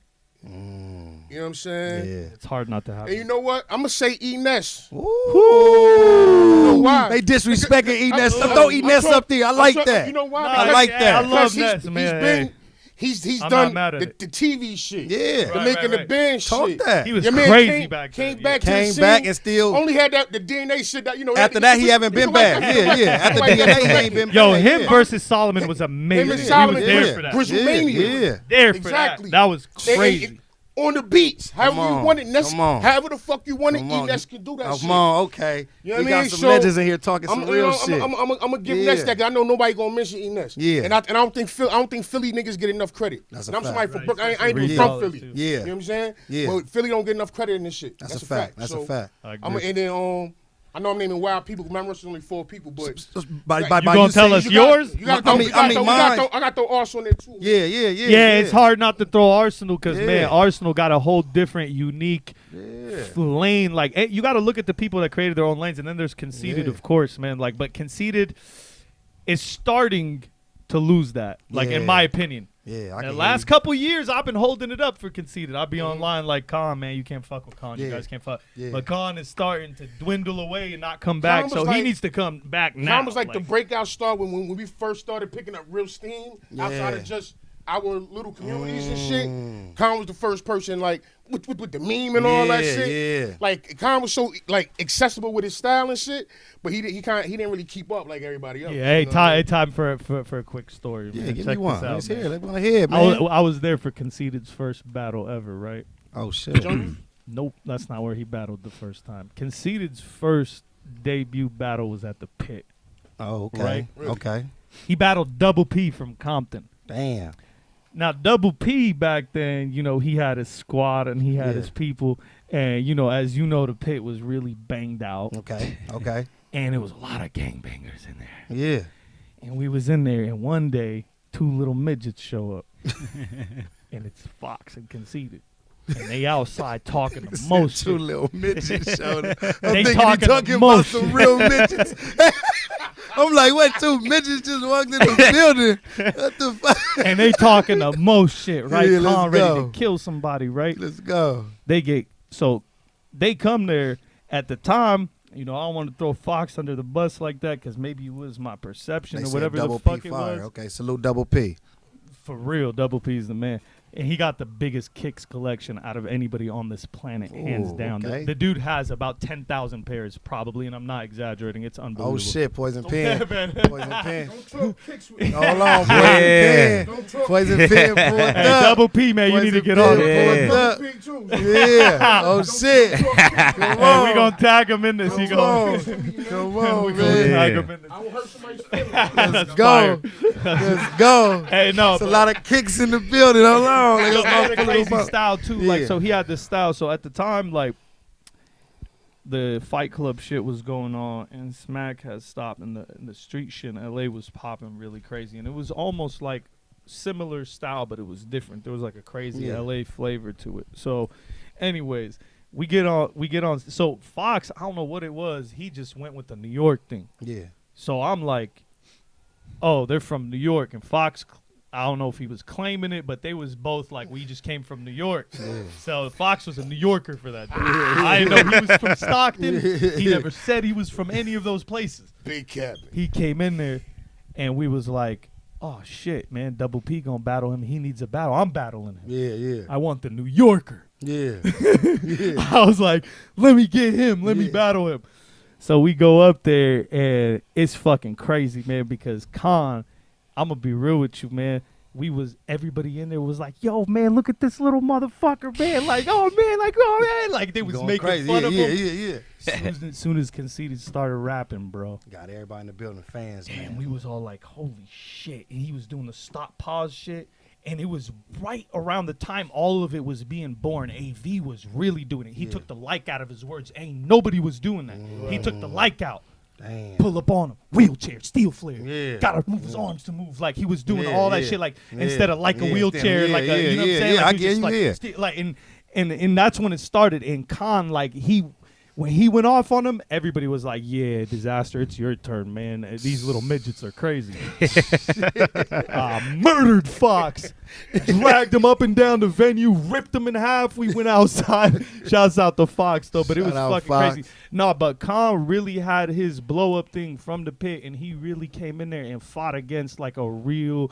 You know what I'm saying? Yeah. it's hard not to have. And you know what? I'm gonna say Ness. Ooh. You know why? They disrespecting Enes. I'm- Throw I'm Enes talking- up there. I like I'm that. You know why? Nah, I Because- like that. I love because Ness, man. He's I'm done not mad at the TV shit. Yeah. The Right, making the right. band Talk shit. that. He was Your man crazy back then. Came back to the Came scene, back and still. only had the DNA shit that, you know. After that, he haven't been back. Yeah, yeah. After DNA, he ain't been back. Yo, him yeah. versus Solomon was amazing. Him and He Solomon, was there yeah. for that. Grizzlemania. Yeah. There for Exactly. that. That was They- crazy. on the beats, however Come on, you want it. come on. However the fuck you want it, Come on. Ness can do that shit. Come on, okay. You know we what I got mean? some So, legends in here talking some real shit. I'm gonna give Yeah. Ness that, 'cause I know nobody gonna mention Ness. Yeah. And I don't think Philly niggas get enough credit. That's a And I'm fact. somebody from Right, Brooklyn. I ain't especially even Yeah. from Philly. too. Yeah. You know what I'm saying? Yeah. But Philly don't get enough credit in this shit. That's a fact. That's So, a fact. I And agree. then I know I'm naming wild people. My Rush is only 4 people, but By You gonna tell saying- us yours? You gotta I mean, mine. I got throw Arsenal on there too. Yeah. Yeah, it's hard not to throw Arsenal because Yeah. man, Arsenal got a whole different, unique Yeah. lane. Like you got to look at the people that created their own lanes, and then there's Conceited, Yeah. of course, man. Like, but Conceited is starting to lose that. Like, in Yeah. my opinion. Yeah, I The can last hear couple years, I've been holding it up for Conceited. I'll be online like, Con, man, you can't fuck with Con. You Yeah. guys can't fuck. Yeah. But Con is starting to dwindle away and not come back. was So he like- needs to come back now. Tom was like the breakout star when we first started picking up real steam outside of just our little communities and shit. Khan was the first person like with the meme and all that Yeah, shit. yeah. Like Khan was so like accessible with his style and shit, but he didn't really keep up like everybody else. Yeah, hey, you know what I mean? time for a quick story. Yeah, man. give Check me one. this out, Let's man. hear it. Let's want to hear it, man. I was there for Conceited's first battle ever, right? Oh shit. Nope, that's not where he battled the first time. Conceited's first debut battle was at the Pit. Oh, okay. Right. Really? Okay. He battled Double P from Compton. Damn. Now, Double P back then, you know, he had his squad and he had Yeah. his people. And, you know, as you know, the Pit was really banged out. Okay. Okay. And there was a lot of gangbangers in there. Yeah. And we was in there, and one day, 2 little midgets show up. And it's Fox and Conceited. And they outside talking the most Two shit. little midgets showed up. They I'm thinking he talking the talking about most some shit. real midgets. I'm like, what? 2 midgets just walked in the building. What the fuck? And they talking the most shit, right? Yeah, Con let's ready go. to kill somebody, right? Let's go. They come there at the time. You know, I don't want to throw Fox under the bus like that because maybe it was my perception They or said whatever Double the fuck P it fire. was. Okay, salute Double P. For real, Double P's the man. And he got the biggest kicks collection out of anybody on this planet, hands down. Okay. The dude has about 10,000 pairs probably, and I'm not exaggerating. It's unbelievable. Oh, shit, Poison Pen. Poison Pen. Don't throw kicks with me. Hold on, Poison Yeah. Pen. Poison Pen, pull it Hey, up. Double P, man, you need to get Poison on Pen, it. pull it up. Big too. Yeah. Oh, shit. Come Hey, on. we gonna tag him in this. He Come gonna on. Come we on, gonna man. tag Yeah. him in this. I will hurt somebody's feelings. Let's go. Let's go. Hey, no, It's a lot of kicks in the building. Hold on. he Let's had a go. crazy style too. Like, Yeah. so he had this style. So at the time, like, the Fight Club shit was going on, and Smack had stopped, and the street shit in LA was popping really crazy, and it was almost like similar style, but it was different. There was like a crazy Yeah. LA flavor to it. So, anyways, we get on. So Fox, I don't know what it was. He just went with the New York thing. Yeah. So I'm like, oh, they're from New York, and Fox, I don't know if he was claiming it, but they was both like, we just came from New York. So Fox was a New Yorker for that day. I didn't know he was from Stockton. He never said he was from any of those places. Big cabin. He came in there, and we was like, oh, shit, man, Double P gonna battle him. He needs a battle. I'm battling him. Yeah. I want the New Yorker. Yeah. Yeah. I was like, let me get him. Let me Yeah. battle him. So we go up there, and it's fucking crazy, man, because Con, I'm going to be real with you, man. Everybody in there was like, yo, man, look at this little motherfucker, man. Like, oh, man. Like, they was Going making crazy. fun of him. Yeah. As soon as Conceited started rapping, bro. Got everybody in the building, fans, And man. we was all like, holy shit. And he was doing the stop pause shit. And it was right around the time all of it was being born. AV was really doing it. He took the like out of his words. Ain't nobody was doing that. He took the like out. Damn. Pull up on him. Wheelchair, steel flare. Yeah. Gotta move his arms to move. Like he was doing Yeah, all that yeah. shit. Like Yeah. instead of like a Yeah. wheelchair, Yeah, like a, you know what I'm yeah, saying? yeah. Like, I he get just, you, like, yeah. like and that's when it started. And Con, like when he went off on him, everybody was like, yeah, Disaster, it's your turn, man. These little midgets are crazy. Murdered Fox. Dragged him up and down the venue, ripped him in half. We went outside. Shouts out to Fox, though, but it was Shout out fucking Fox. crazy. No, but Khan really had his blow-up thing from the pit, and he really came in there and fought against, like, a real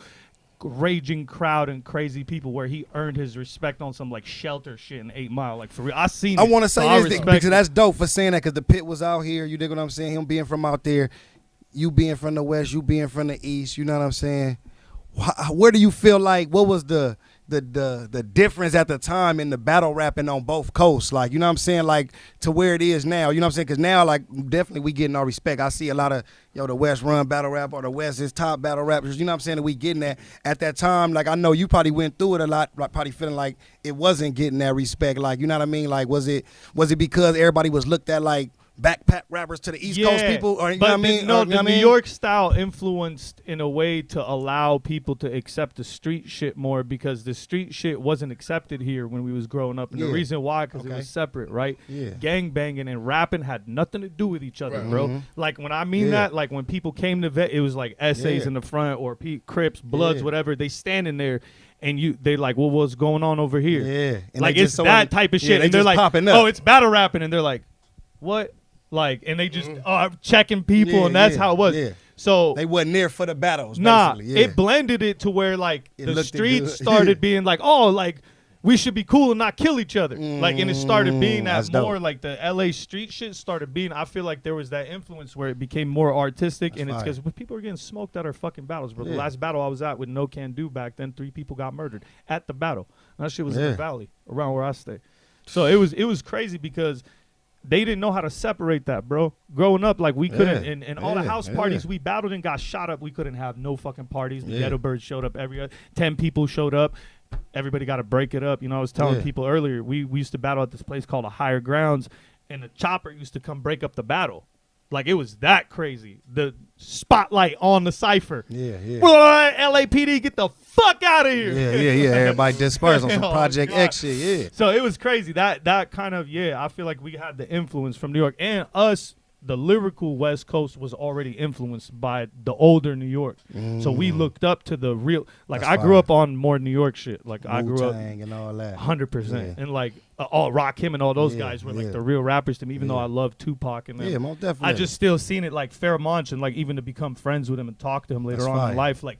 raging crowd and crazy people where he earned his respect on some like shelter shit in 8 Mile. Like for real, I seen I it, want to so say I this respect because it. that's dope for saying that because the pit was out here. You dig what I'm saying? Him being from out there, you being from the West, you being from the East. You know what I'm saying? Where do you feel like? What was the difference at the time in the battle rapping on both coasts? Like, you know what I'm saying? Like to where it is now. You know what I'm saying? Because now, like, definitely we getting our respect. I see a lot of the West run battle rap or the West is top battle rappers. You know what I'm saying? That we getting that at that time. Like I know you probably went through it a lot. Like, probably feeling like it wasn't getting that respect. Like, you know what I mean? Like was it because everybody was looked at like backpack rappers to the East Coast people, or you know what I mean? No, Or, you know the what I New mean? York style influenced in a way to allow people to accept the street shit more because the street shit wasn't accepted here when we was growing up, and the Yeah. reason why because it Okay. was separate, right? Yeah. Gang banging and rapping had nothing to do with each other, Right. bro. Mhm. Like when I mean Yeah. that, like when people came to vet, it was like essays Yeah. in the front or Crips, Bloods, Yeah. whatever. They standing there. And they like, well, what's going on over here? Yeah. And Like they it's just so that type of yeah, shit. they And they're just like, popping up. oh, it's battle rapping. And they're like, what? Like, and they just are checking people, Yeah, and that's yeah, how it was. yeah. So They wasn't there for the battles. nah, Basically. Yeah. it blended it to where like It the looked streets good. started being like, oh, like we should be cool and not kill each other. Like, and it started being that's that more dope. like the LA street shit started being. I feel like there was that influence where it became more artistic, and it's fire. because people were getting smoked at our fucking battles, bro. The Yeah. last battle I was at with No Can Do back then, 3 people got murdered at the battle. And that shit was in Yeah. the valley around where I stay. So it was crazy because they didn't know how to separate that, bro. Growing up, like we couldn't, Yeah. and all the Yeah. house Yeah. parties we battled and got shot up, we couldn't have no fucking parties. The Yeah. Ghetto Birds showed up 10 people showed up. Everybody got to break it up. You know, I was telling Yeah. people earlier, we used to battle at this place called a Higher Grounds, and the chopper used to come break up the battle. Like it was that crazy. The spotlight on the cipher. Yeah, yeah. LAPD, get the fuck out of here. Yeah. Everybody dispersed on some Oh, Project God. X shit. Yeah. So it was crazy. That kind of, I feel like we had the influence from New York and us the lyrical West Coast was already influenced by the older New York. So we looked up to the real, like I grew up on more New York shit. Like I grew up and all that. 100%. And like all Rakim and all those guys were like the real rappers to me, even though I love Tupac and them. Yeah, most definitely. I just still seen it like Pharoah Monch, and like even to become friends with him and talk to him later on in life. Like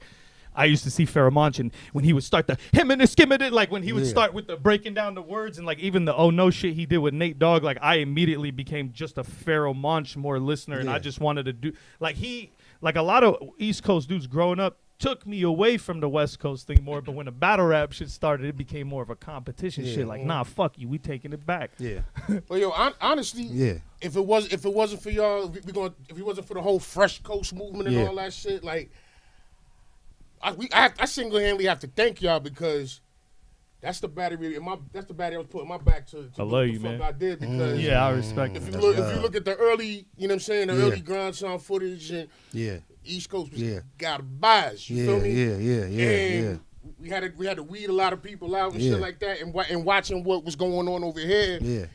I used to see Pharoah Monch, and when he would start the him and the skim it, like when he would start with the breaking down the words, and like even the oh no shit he did with Nate Dogg, like I immediately became just a Pharoah Monch more listener, and I just wanted to do like a lot of East Coast dudes growing up took me away from the West Coast thing more, but when the battle rap shit started, it became more of a competition shit. Like nah, fuck you, we taking it back. Yeah. Well, yo, honestly, if it wasn't for y'all, if it wasn't for the whole Fresh Coast movement and all that shit, like. I single-handedly have to thank y'all because that's the battery. That's the battery I was putting my back to I love you, man. I did because I respect. If you look at the early, you know what I'm saying, the early grind sound footage and East Coast was got a bias. You feel me? And we had to weed a lot of people out and shit like that, and watching what was going on over here.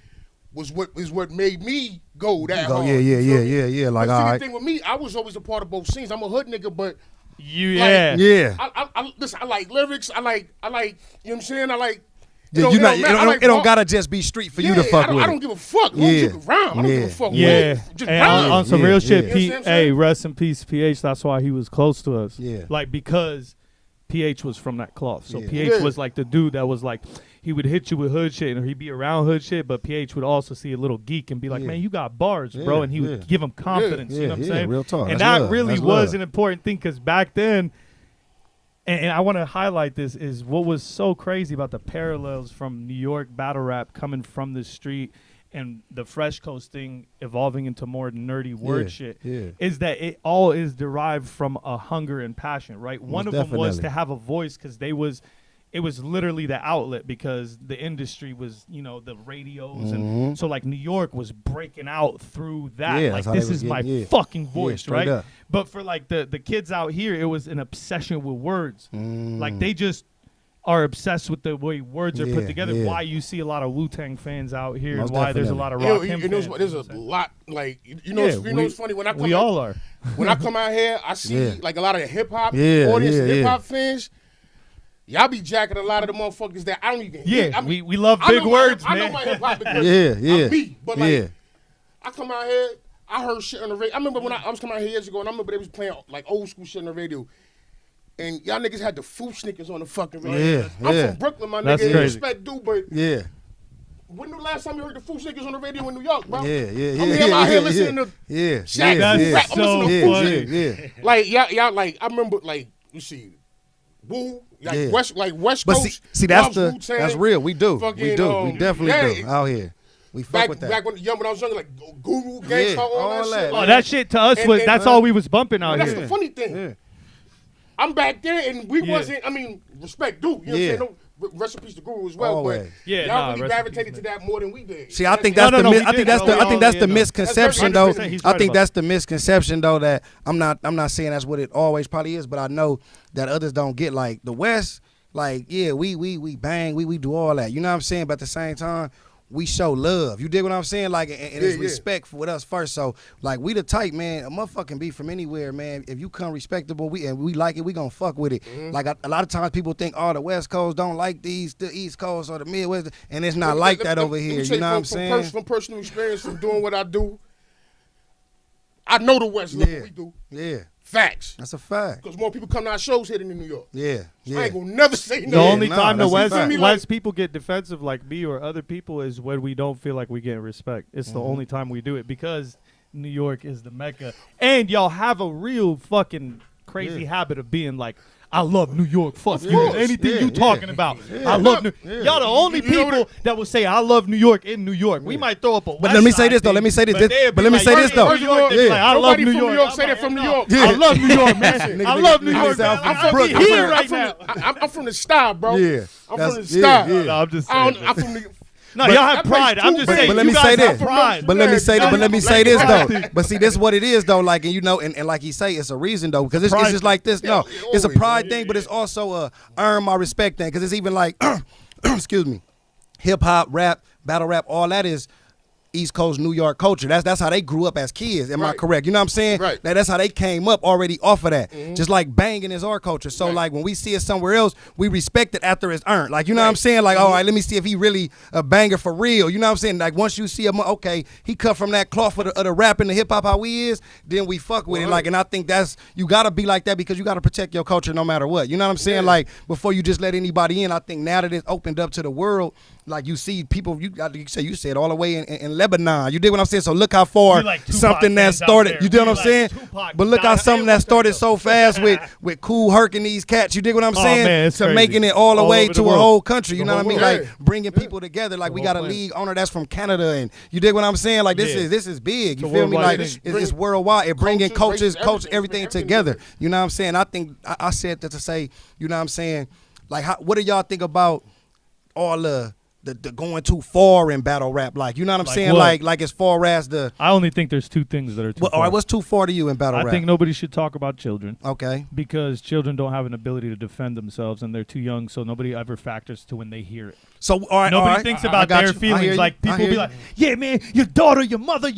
Was what made me go that hard. Yeah. Like all right. The thing with me, I was always a part of both scenes. I'm a hood nigga, but. I listen. I like lyrics. I like. You know what I'm saying. I like. It don't gotta just be street for you to fuck with. I don't give a fuck. Long as you can rhyme. I don't give a fuck. Just rhyme. On some real shit. Hey, rest in peace, PH. That's why he was close to us. Like because PH was from that cloth. So PH was like the dude that was like. He would hit you with hood shit, and he'd be around hood shit, but PH would also see a little geek and be like, man, you got bars, bro, and he would give him confidence, you know what I'm saying? Real talk. And that really was an important thing, because back then, and I want to highlight this, is what was so crazy about the parallels from New York battle rap coming from the street and the Fresh Coast thing evolving into more nerdy word shit, is that it all is derived from a hunger and passion, right? One of them was to have a voice, because it was literally the outlet, because the industry was, you know, the radios. And so, like, New York was breaking out through that. Like, this is my fucking voice, right? Up. But for, like, the kids out here, it was an obsession with words. Like, they just are obsessed with the way words are put together. Why you see a lot of Wu-Tang fans out here, and why there's a lot of Rakim fans. There's a lot, like, you know what's funny? When I come all are. When I come out here, I see, like, a lot of hip-hop audience, hip-hop fans. Y'all be jacking a lot of the motherfuckers that I don't even hear. I mean, we love big words, man. I know my hip-hop because I'm me. But, like, I come out here, I heard shit on the radio. I remember when I was coming out here years ago, and I remember they was playing, like, old school shit on the radio. And y'all niggas had the Foo Snickers on the fucking radio. I'm from Brooklyn, my nigga. Respect due, but when the last time you heard the Foo Snickers on the radio in New York, bro? I'm out here listening to Shaq rap. I'm listening to Foo Snickers. Like, y'all, like, I remember, like, you see, Woo. West Coast. But see that's real. We do. We definitely do out here. We fuck with that. Back when I was younger, like Guru, Gangsta, all that shit. Oh, that shit to us was that's all we was bumping out here. That's the funny thing. I'm back there, and we wasn't. I mean, respect due. You know what I'm saying? Rest in peace to Guru as well. Always. But y'all really gravitated to that more than we did. See, I think that's the misconception though. I think that's the misconception though, that I'm not saying that's what it always probably is, but I know that others don't get. Like the West, like we bang, we do all that. You know what I'm saying? But at the same time, we show love. You dig what I'm saying? Like, and it's respect for with us first. So, like, we the type, man, a motherfucking be from anywhere, man. If you come respectable, we like it, we gonna fuck with it. Like, a lot of times people think, oh, the West Coast don't like the East Coast or the Midwest, and it's not like that over here. You know what I'm saying? From personal experience, from doing what I do, I know the West love what we do. Yeah. Facts. That's a fact. Because more people come to our shows here than in New York. Yeah. I ain't gonna never say no. The only time the West people get defensive like me or other people is when we don't feel like we get respect. It's the only time we do it, because New York is the Mecca. And y'all have a real fucking crazy habit of being like, I love New York. Fuck you. Anything you talking about. I love New York. Y'all the only people that will say I love New York in New York. We might throw up a But let me say this though. Let me say this. But let me say this though. I love New York. Say that from New York. I love New York, man. I love New York. I'm from the style, bro. Yeah. I'm from the style. I'm just saying. I'm from the. No, y'all have pride. I'm just saying. But let me say this. Pride. But let me say this though. But see, this is what it is though. Like, and you know, and like he say, it's a reason though, because it's just like this. No, it's a pride thing, but it's also a earn my respect thing. Because it's even like, excuse me, hip hop, rap, battle rap, all that is East Coast New York culture. That's how they grew up as kids. Am I correct? You know what I'm saying? Right. That's how they came up already off of that. Just like banging is our culture. So like when we see it somewhere else, we respect it after it's earned. Like, you know what I'm saying? Like, all right, let me see if he really a banger for real. You know what I'm saying? Like once you see him, okay, he cut from that cloth of the rap and the hip hop how he is, then we fuck with it. Like, and I think you gotta be like that because you gotta protect your culture no matter what. You know what I'm saying? Like before you just let anybody in. I think now that it's opened up to the world, like you see people, you said all the way in Lebanon. You did what I'm saying? So look how far like something that started. You did what I'm saying? But look how something that started so fast with Kool Herc and these cats. You did what I'm saying? Man, to making it all the way to a whole country. You know what I mean? world. Like bringing people together. Like we got a league owner that's from Canada, and you dig what I'm saying? Like this is big. You feel me? Like it's worldwide. It bringing culture, everything together. You know what I'm saying? I think I said that to say, you know what I'm saying? Like what do y'all think about all the going too far in battle rap? Like, you know what I'm saying? What? Like as far as the I only think there's two things that are too far. all right, what's too far to you in battle rap? I think nobody should talk about children. Okay. Because children don't have an ability to defend themselves and they're too young, so nobody ever factors to when they hear it. So all right, nobody thinks about their feelings. Like people be like, yeah, man, your daughter, your mother,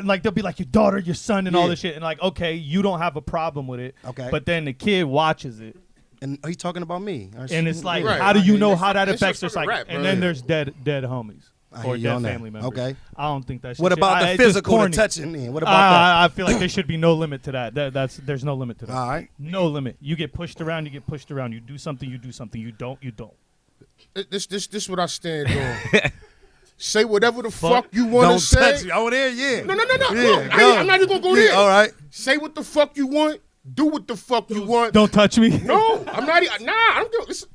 like they'll be like your daughter, your son, and all this shit. And like, okay, you don't have a problem with it. Okay. But then the kid watches it. And are you talking about me? And it's like, how do you know how that affects their psyche? Rap, and then there's dead homies or dead family members. Okay. I don't think that's. What about the physical, the touching? In? What about that? I feel like there should be no limit to that. There's no limit to that. All right. No limit. You get pushed around. You get pushed around. You do something. You do something. You don't. You don't. This what I stand on. Say whatever the fuck you want to say. Don't touch me. Oh, there, yeah. No. Yeah, I'm not even gonna go there. All right. Say what the fuck you want. Do what the fuck you want. Don't touch me. No, I'm not. I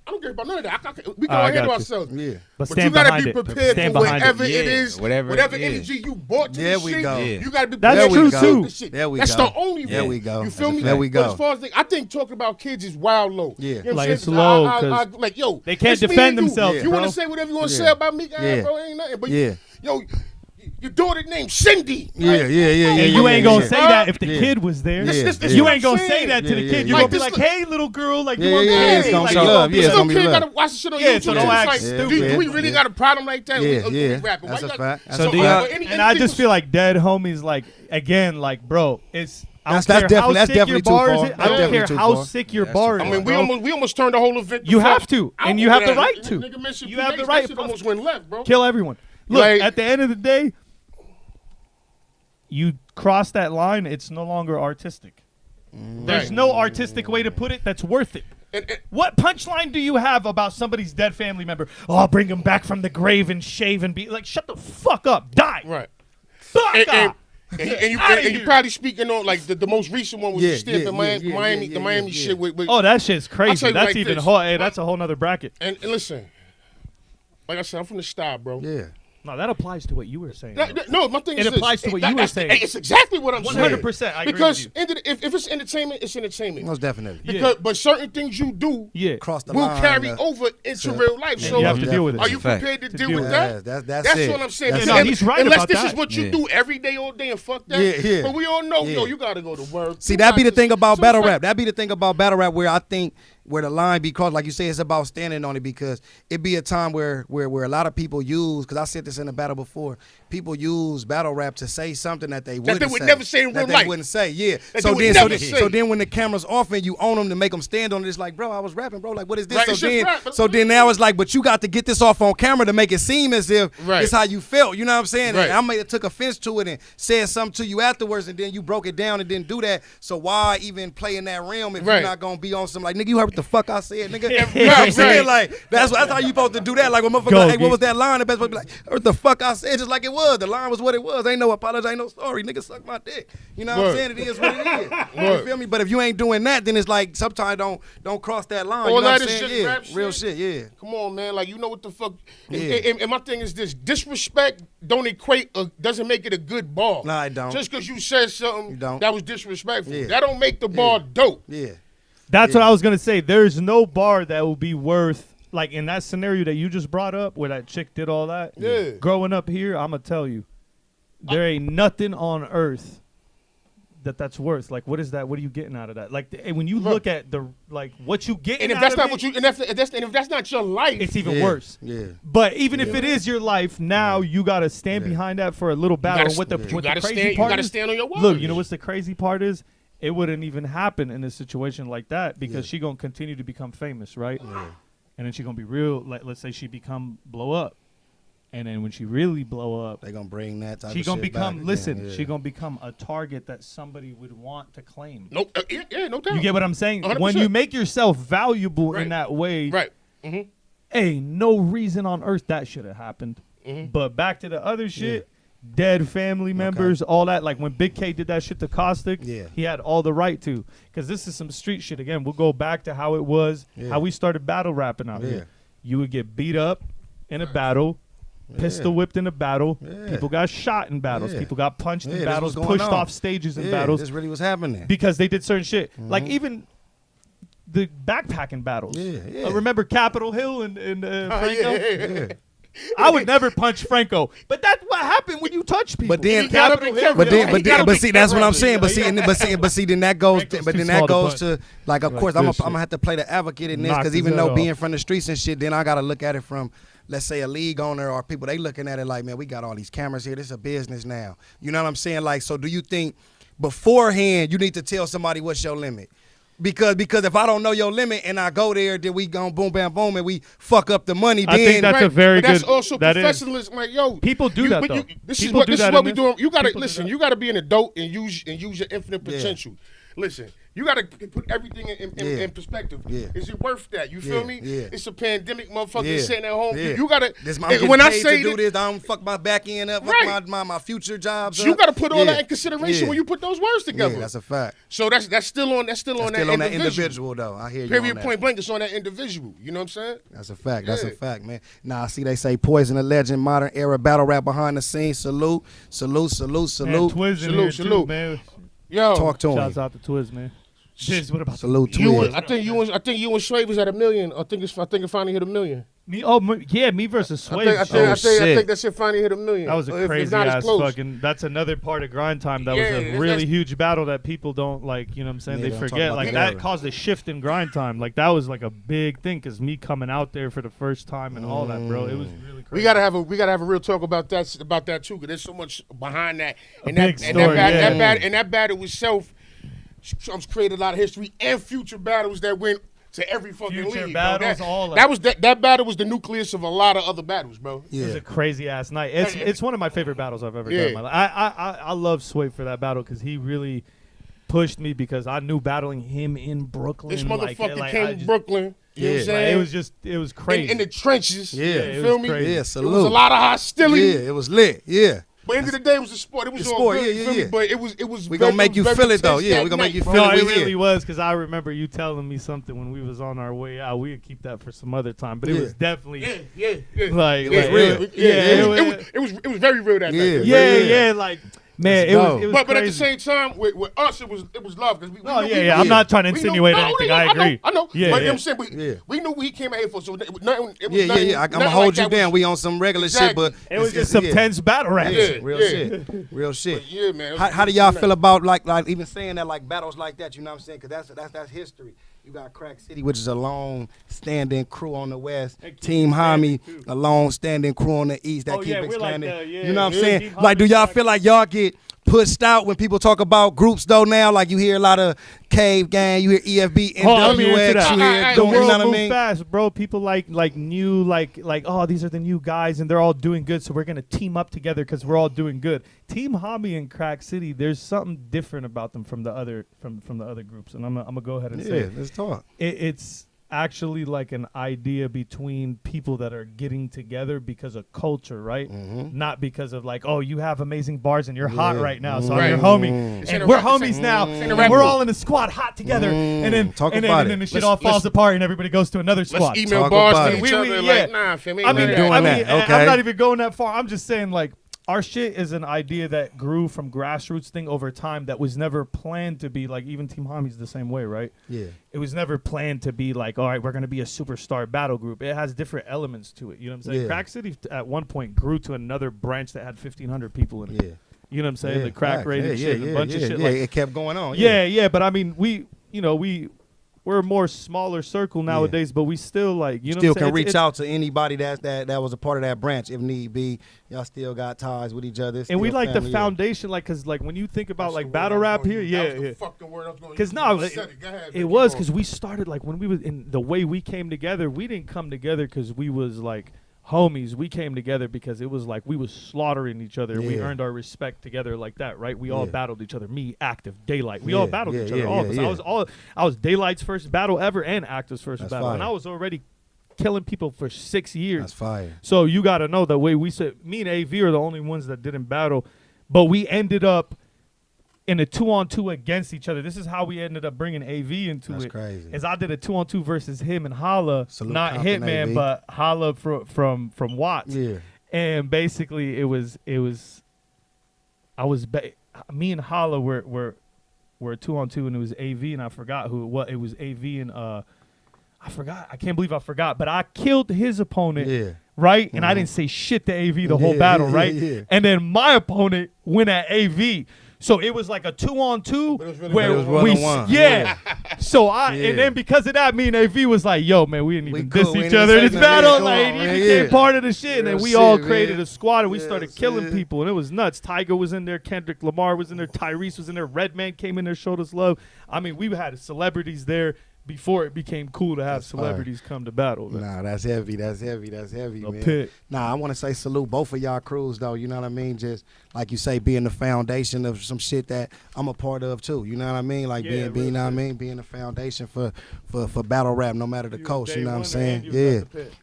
don't care about none of that. We go handle ourselves. Yeah. But you gotta be prepared for whatever it is, whatever energy you brought to the shit. We go. You gotta be That's prepared true to too. There we That's go. the only way. There we go. You feel me? There we go. But as far as I think talking about kids is wild low. Yeah. You know Like what it's I'm low saying? because like yo, they can't it's me defend and you. themselves. You bro. want to say whatever you want to say about me, guys, bro? Ain't nothing. But yo. Your daughter named Cindy. Yeah. And you ain't gonna say that if the kid was there. You ain't gonna say that to the kid. You're Like gonna be like, hey, little girl, like Yeah, you want it's gonna be love. Yeah, This it's little gonna be kid love. gotta watch the shit on Yeah, YouTube. so don't It's act like, stupid. do we really got a problem like that? Yeah, We yeah. rapping. That's Why a you fact. got- So That's a do fact. y'all, and I just feel like dead homies, like again, like bro, it's. That's I don't care how definitely sick your too bar far. is. I That's don't definitely care too how far. sick your That's bar too is. I mean, bro. we almost turned the whole event. You have to, and you have the right to. Nigga mentioned You have the PH, right. that shit almost went left, bro. Kill everyone. Look, Like- at the end of the day, you cross that line, it's no longer artistic. There's no artistic way to put it that's worth it. What punchline do you have about somebody's dead family member? Oh, I'll bring him back from the grave and shave and be like, shut the fuck up, die. Right. Fuck up. And you probably speaking on like the most recent one was the Stiff and Miami shit with Oh, that shit's crazy. tell you That's like even this. hard. Hey, that's a whole nother bracket. and listen, like I said, I'm from the style, bro. Yeah. No, that applies to what you were saying. No, my thing It is applies to what you were saying. It's exactly what I'm saying. 100%. I agree Because with you. if it's entertainment, it's entertainment. Most definitely. Because, but certain things you do Yeah. Cross the will line. carry over into real life. And So you have to deal with it. are you That's a fact. prepared to deal deal with with that? That's it. what I'm saying. That's No, And- he's right Unless about this that. is what you Yeah. do every day, all day, and fuck that. Yeah. But we all know, Yeah. you got to go to work. See, You that be got the thing to- about so battle it's like- rap. That be the thing about battle rap where I think where the line be crossed. Like you say, it's about standing on it because it be a time where a lot of people use, because I said this in a battle before, people use battle rap to say something that they wouldn't would say. never say in real that they life. wouldn't say, yeah. That So they would then, never say. so then when the camera's off and you own them to make them stand on it, it's like, bro, I was rapping, bro. Like, what is this? Right, So it's just then, rap, but- so then now it's like, but you got to get this off on camera to make it seem as if Right. it's how you felt. You know what I'm saying? Right. And I may have took offense to it and said something to you afterwards, and then you broke it down and didn't do that. So why even play in that realm if Right. you're not gonna be on some like, nigga, you heard what the fuck I said, nigga? Yeah, You know what I'm saying? right. Like that's how you supposed to do that. Like when motherfucker, Go, like, hey, what Geek. was that line? The best way to be like, heard the fuck I said, just like it was. The line was what it was. Ain't no apology, ain't no story. Nigga, suck my dick. You know what I'm Word. saying? It is what it is. You Word. feel me? But if you ain't doing that, then it's like sometimes don't cross that line. All You know what that I'm is saying? just Yeah, rap real shit. shit. Yeah. Come on, man. Like, you know what the fuck. Yeah. And my thing is this: disrespect don't doesn't make it a good bar. Nah, it don't. Just because you said something You don't. that was disrespectful, Yeah. that don't make the bar dope. Yeah. That's what I was gonna say. There's no bar that will be worth like in that scenario that you just brought up where that chick did all that. Yeah. Growing up here, I'm gonna tell you, there ain't nothing on earth that's worth? Like, what is that? What are you getting out of that? Like, when you look at the what you get, and if that's not what you, and if that's not your life, it's even worse. Yeah. But even if it is your life, now you gotta stand behind that for a little battle. And what the crazy part is, you gotta stand on your word. Look, you know what's the crazy part is? It wouldn't even happen in a situation like that because she gonna continue to become famous, right? Yeah. And then she gonna be real. Like, let's say she blow up. And then when she really blow up, they gonna bring that type she of gonna shit become back she gonna become a target that somebody would want to claim. No, no doubt. You get what I'm saying? 100%. When you make yourself valuable in that way, right? Ain't no reason on earth that should have happened. But back to the other shit, dead family members, all that. Like when Big K did that shit to Caustic, he had all the right to. Because this is some street shit. Again, we'll go back to how it was, how we started battle rapping out here. You would get beat up in a battle. Pistol whipped in a battle. People got shot in battles. People got punched in battles, pushed off stages in battles. This really was happening. Because they did certain shit. Like even the backpacking battles. Remember Capitol Hill and Franco? I would never punch Franco. But that's what happened when you touch people. But then but see, that's what I'm saying. But see, then that goes to like, of course, I'm gonna have to play the advocate in this because even though being from the streets and shit, then I gotta look at it from, let's say, a league owner or people, they looking at it like, man, we got all these cameras here. This is a business now. You know what I'm saying? Like, so do you think beforehand you need to tell somebody what's your limit? Because if I don't know your limit and I go there, then we gon' boom, bam, boom, and we fuck up the money. I think that's a very good. That's also professionalism. Like, yo, people do that though. This is what we doing. You gotta listen. You gotta be an adult and use your infinite potential. Listen, you gotta put everything in perspective. Is it worth that? You feel me? It's a pandemic, motherfucker. Sitting at home. You gotta. When I say to do this, I don't fuck my back end up. Fuck my future jobs. You gotta put all that in consideration when you put those words together. Yeah, that's a fact. So that's still on that individual though. I hear you. Period. Point blank. It's on that individual. You know what I'm saying? That's a fact. That's a fact, man. Nah, see, they say Poison, a legend, modern era battle rap behind the scenes. Salute. Man, Twiz salute, man. Yo, talk to him. Shouts out to Twiz, man. What about salute Twiz? I think you and Sway was at 1 million. I think it finally hit 1 million. Me versus Sway. I think that shit finally hit 1 million. That was a crazy ass fucking. That's another part of grind time. That was a really huge battle that people don't like. You know what I'm saying? They forget. Like that caused a shift in grind time. Like that was like a big thing because me coming out there for the first time and all that, bro. It was really crazy. We gotta have a real talk about that too. Because there's so much behind that. And that battle itself created a lot of history and future battles that went to every fucking future league. Battles, bro. all that battle was the nucleus of a lot of other battles, bro. It was a crazy ass night. It's one of my favorite battles I've ever done in my life. I love Sway for that battle because he really pushed me because I knew battling him in Brooklyn. This motherfucker came to Brooklyn. You know what I'm saying? It was crazy. In the trenches. Yeah. You feel me? Crazy. Yeah, salute. It was a lot of hostility. Yeah, it was lit. Yeah. But at the end of the day, it was a sport. It was all good. Yeah. But it was. We gonna make you feel it though. Yeah, we gonna make you feel it. No, it really was because I remember you telling me something when we was on our way out. We would keep that for some other time. But it was definitely like real. It was very real that night. Yeah. Like. Man, it was but at the same time, with us, it was love because we. I'm not trying to insinuate anything. I agree. I know. Yeah, but you know what I'm saying, we knew what he came out here for. So nothing. I'm gonna hold you down. We on some regular shit, but it was just some tense battle rap. Real shit. Yeah, man. How do y'all feel about like even saying that like battles like that? You know what I'm saying? Because that's history. You got Crack City, which is a long-standing crew on the West. Team Homie, a long-standing crew on the East that keep expanding. You know what I'm saying? Like, do y'all feel like y'all get pushed out when people talk about groups, though, now? Like, you hear a lot of Cave Gang, you hear EFB, NWX, you hear, the world you know what I move mean? fast, bro. People like new, oh, these are the new guys, and they're all doing good, so we're going to team up together because we're all doing good. Team Homie and Crack City, there's something different about them from the other groups, and I'm gonna go ahead and say it. Let's talk. It's actually like an idea between people that are getting together because of culture, right? Not because of like, oh, you have amazing bars and you're hot right now, so I'm your homie, and we're homies now, and we're all in a squad hot together, and then the shit all falls apart and everybody goes to another squad. Let's email bars to each other like, nah, feel me? I mean, I'm not even going that far. I'm just saying like, our shit is an idea that grew from grassroots thing over time that was never planned to be like, even Team Homie's the same way, right? Yeah. It was never planned to be like, all right, we're going to be a superstar battle group. It has different elements to it. You know what I'm saying? Yeah. Crack City at one point grew to another branch that had 1,500 people in it. Yeah. You know what I'm saying? The crack rate and shit, and a bunch of shit. Like, it kept going on. Yeah. But I mean, we're a more smaller circle nowadays, but we still like, you know, still can reach out to anybody that was a part of that branch if need be. Y'all still got ties with each other. And we like the foundation, like, cause like when you think about like battle rap here, because it was because we started like when we was in the way we came together. We didn't come together because we was like homies. We came together because it was like we was slaughtering each other. We earned our respect together like that, right? We all battled each other. Me, Active, Daylight. We all battled each other. All of us. I was Daylight's first battle ever and Active's first battle, and I was already killing people for 6 years. That's fire. So you got to know the way we said. Me and AV are the only ones that didn't battle, but we ended up in a 2-on-2 against each other. This is how we ended up bringing AV into it. That's crazy. As I did a 2-on-2 versus him and Holla, not Hitman, AV. But Holla from Watts. Yeah. And basically, me and Holla were a 2-on-2, and it was AV, and I forgot who it was. It was AV and I forgot. I can't believe I forgot. But I killed his opponent. Right? And I didn't say shit to AV the whole battle, right? And then my opponent went at AV. So it was like a 2-on-2 where we So and then because of that, me and AV was like, yo, man, we didn't even diss each other in this battle. Like, he became part of the shit. And then we all created a squad and we started killing people. And it was nuts. Tiger was in there. Kendrick Lamar was in there. Tyrese was in there. Redman came in there, showed us love. I mean, we had celebrities there before it became cool to have celebrities come to battle. Man. Nah, that's heavy, man. Nah, I want to say salute both of y'all crews, though. You know what I mean? Just like you say, being the foundation of some shit that I'm a part of too. You know what I mean? Like being the foundation for battle rap, no matter the coast. You know what I'm saying?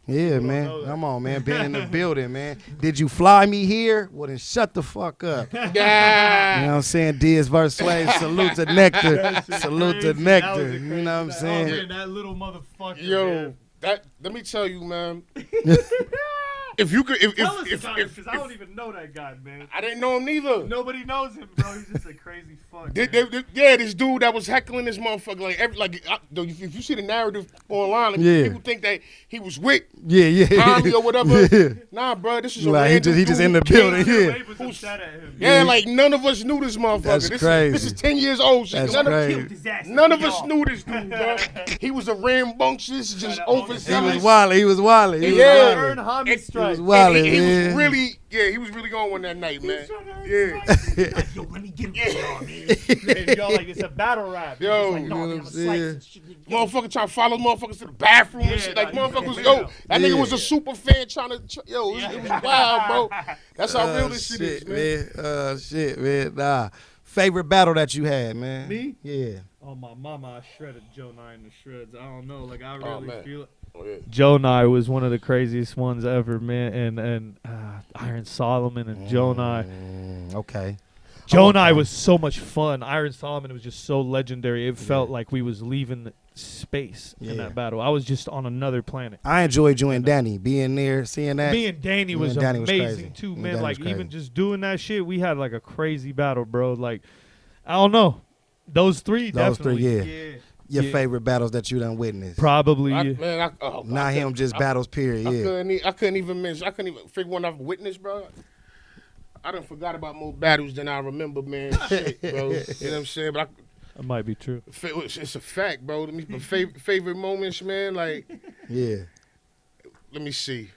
Yeah, man. Come on, man. Being in the building, man. Did you fly me here? Well, then shut the fuck up. You know what I'm saying? Diz versus Sway. Salute to Nectar. Salute to Nectar. You know what I'm saying? Oh, man, that little motherfucker. Yo, man. Let me tell you, man. If you could, because I don't even know that guy, man. I didn't know him neither. Nobody knows him, bro. He's just a crazy fuck. This dude that was heckling this motherfucker, if you see the narrative online, people think that he was with Tommy or whatever. Nah, bro, this is a random he just in the building. Like none of us knew this motherfucker. That's crazy. This is 10 years old. That's crazy. None of us knew this dude, bro. He was a rambunctious, just overzealous. He was wildly. Earned homie strike. He was wildly, he man. was really, he was really on one that night, man. Like, yo, let me get him, man. Yo, like, it's a battle rap. Yo, like, no, motherfucker trying to follow motherfuckers to the bathroom and shit. Like, motherfuckers, that nigga was a super fan trying to, it was wild, bro. That's how real this shit is, man. Shit, man. Nah. Favorite battle that you had, man? Me? Yeah. Oh, my mama, I shredded Joe Nye in the shreds. I don't know. Like, I really feel it. Oh, yeah. Joe Nye was one of the craziest ones ever, man. And Iron Solomon and Joe Nye. Okay. Joe Nye was so much fun. Iron Solomon was just so legendary. It felt like we was leaving space in that battle. I was just on another planet. I enjoyed you and Danny being there, seeing that. Me and Danny was amazing too, man. Like even just doing that shit, we had like a crazy battle, bro. Like I don't know, those three, definitely. Your favorite battles that you done witnessed? Probably. Not him, just battles. Period. I couldn't even figure one I've witnessed, bro. I done forgot about more battles than I remember, man. Shit, bro. You know what I'm saying? But that might be true. It's a fact, bro. My favorite moments, man. Like, let me see.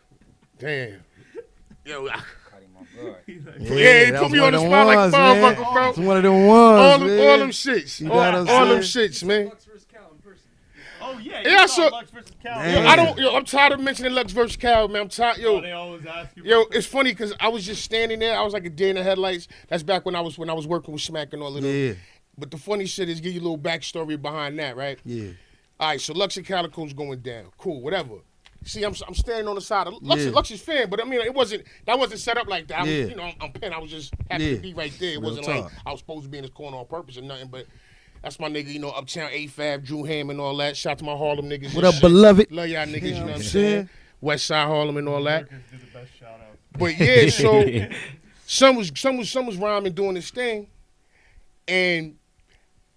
Damn. Yo, he put me on the spot like a motherfucker, bro. It's one of them ones, all them shits. All them shits, man. Oh yeah, Lux versus Cal. I'm tired of mentioning Lux versus Cal, man. I'm tired, they always ask you. It's funny because I was just standing there. I was like a deer in the headlights. That's back when I was working with Smack and all of that. Yeah. But the funny shit is, give you a little backstory behind that, right? Yeah. All right, so Lux and Calico's going down. Cool, whatever. See, I'm standing on the side of Lux's fan, but I mean, that wasn't set up like that. I was, I'm Penn. I was just happy to be right there. It wasn't like I was supposed to be in his corner on purpose or nothing, but. That's my nigga, Uptown A-Fab, Drew Ham and all that. Shout to my Harlem niggas. What up, beloved? Love y'all niggas, you know what I'm saying? West Side Harlem and all that. But yeah, so some was rhyming doing this thing, and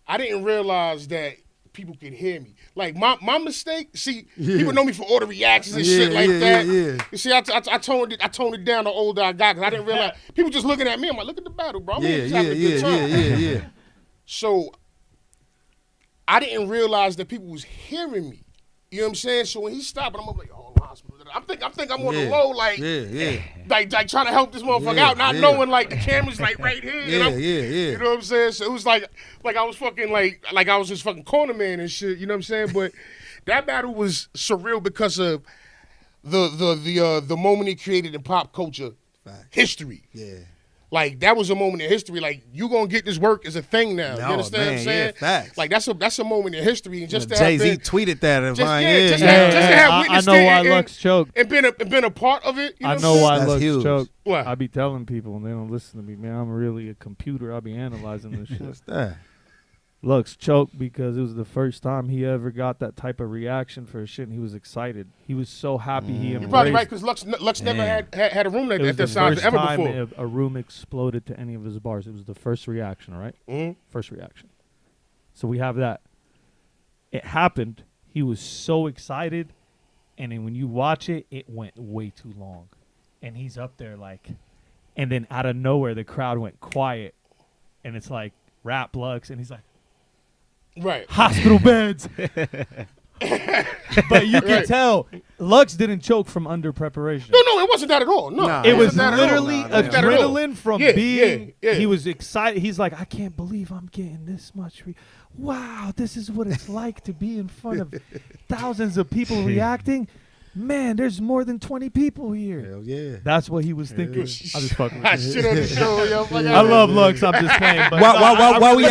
I didn't realize that people could hear me. Like my mistake. See, people know me for all the reactions and shit like that. Yeah. You see, I toned it down the older I got because I didn't realize people just looking at me. I'm like, look at the battle, bro. I'm just having a good time. Yeah. So I didn't realize that people was hearing me. You know what I'm saying? So when he stopped, I'm like, oh, hospital. I think I'm on the low, like trying to help this motherfucker out, not knowing like the camera's like right here. You know what I'm saying? So it was like I was fucking like I was just fucking corner man and shit. You know what I'm saying? But that battle was surreal because of the moment it created in pop culture history. Yeah. Like that was a moment in history. Like you gonna get this work as a thing now. You understand what I'm saying? Yeah, facts. Like that's a moment in history. And just to Jay-Z tweeted that. Just to have witnessed I know why Lux choked and been a part of it. You know I know why Lux huge. choked. What? I be telling people and they don't listen to me, man. I'm really a computer. I be analyzing this shit. What's that? Lux choked because it was the first time he ever got that type of reaction for shit, and he was excited. He was so happy he embraced. You're probably right, because Lux never had a room like that size ever before. It was the first time a room exploded to any of his bars. It was the first reaction, right? Mm-hmm. First reaction. So we have that. It happened. He was so excited, and then when you watch it, it went way too long. And he's up there like, and then out of nowhere, the crowd went quiet, and it's like, rap Lux, and he's like, right. Hospital beds. But you can tell Lux didn't choke from under preparation. No, it wasn't that at all. No, it was literally adrenaline from being. He was excited. He's like, I can't believe I'm getting this much. Wow, this is what it's like to be in front of thousands of people reacting. Man, there's more than 20 people here. Hell yeah. That's what he was thinking. I just fucking with shit on the show, yo. I love Lux. I'm just playing. But why we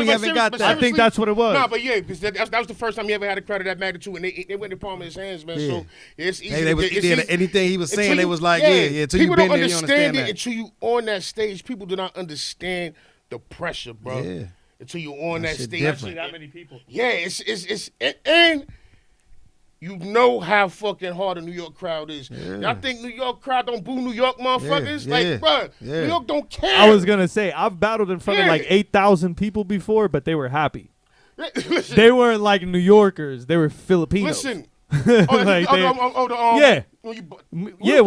haven't got that? I think that's what it was. Nah, but yeah, because that was the first time he ever had a crowd of that magnitude, and they went in the palm of his hands, man. Yeah. So it's easy. Anything he was saying, they was like, yeah. Until you been there, you understand it. Until you on that stage, people do not understand the pressure, bro. Yeah. Until you on that stage. Especially that many people. Yeah, it's and you know how fucking hard a New York crowd is. Yeah. Y'all think New York crowd don't boo New York motherfuckers? Like, bro, New York don't care. I was going to say, I've battled in front of like 8,000 people before, but they were happy. Listen, they weren't like New Yorkers. They were Filipinos. Listen. When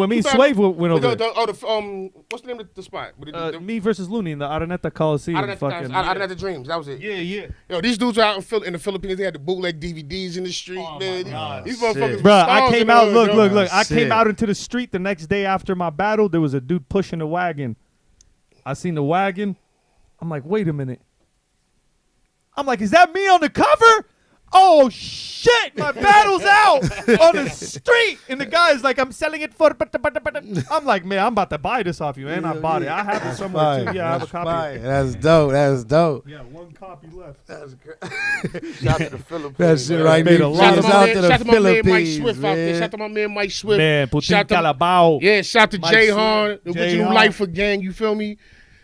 me and Swave went over. What's the name of the spot? Me versus Looney in the Araneta Coliseum. Araneta Dreams. That was it. Yeah. Yo, these dudes out in the Philippines, they had the bootleg DVDs in the street. Oh man. These motherfuckers. Bro, I came out. Look. I came out into the street the next day after my battle. There was a dude pushing a wagon. I seen the wagon. I'm like, wait a minute. I'm like, is that me on the cover? Oh shit! My battle's out on the street, and the guy's like, "I'm selling it for." I'm like, man, I'm about to buy this off you, man. I bought it. I have it somewhere too. Yeah, I have a copy. That's dope. Yeah, one copy left. That's great. Shout out to the Philippines. That shit right there. Shout to the Philippines. Shout to my man Mike Swift. Man, Putin Calabao. Yeah, shout to Jay Han, the original Lifer gang. You feel me?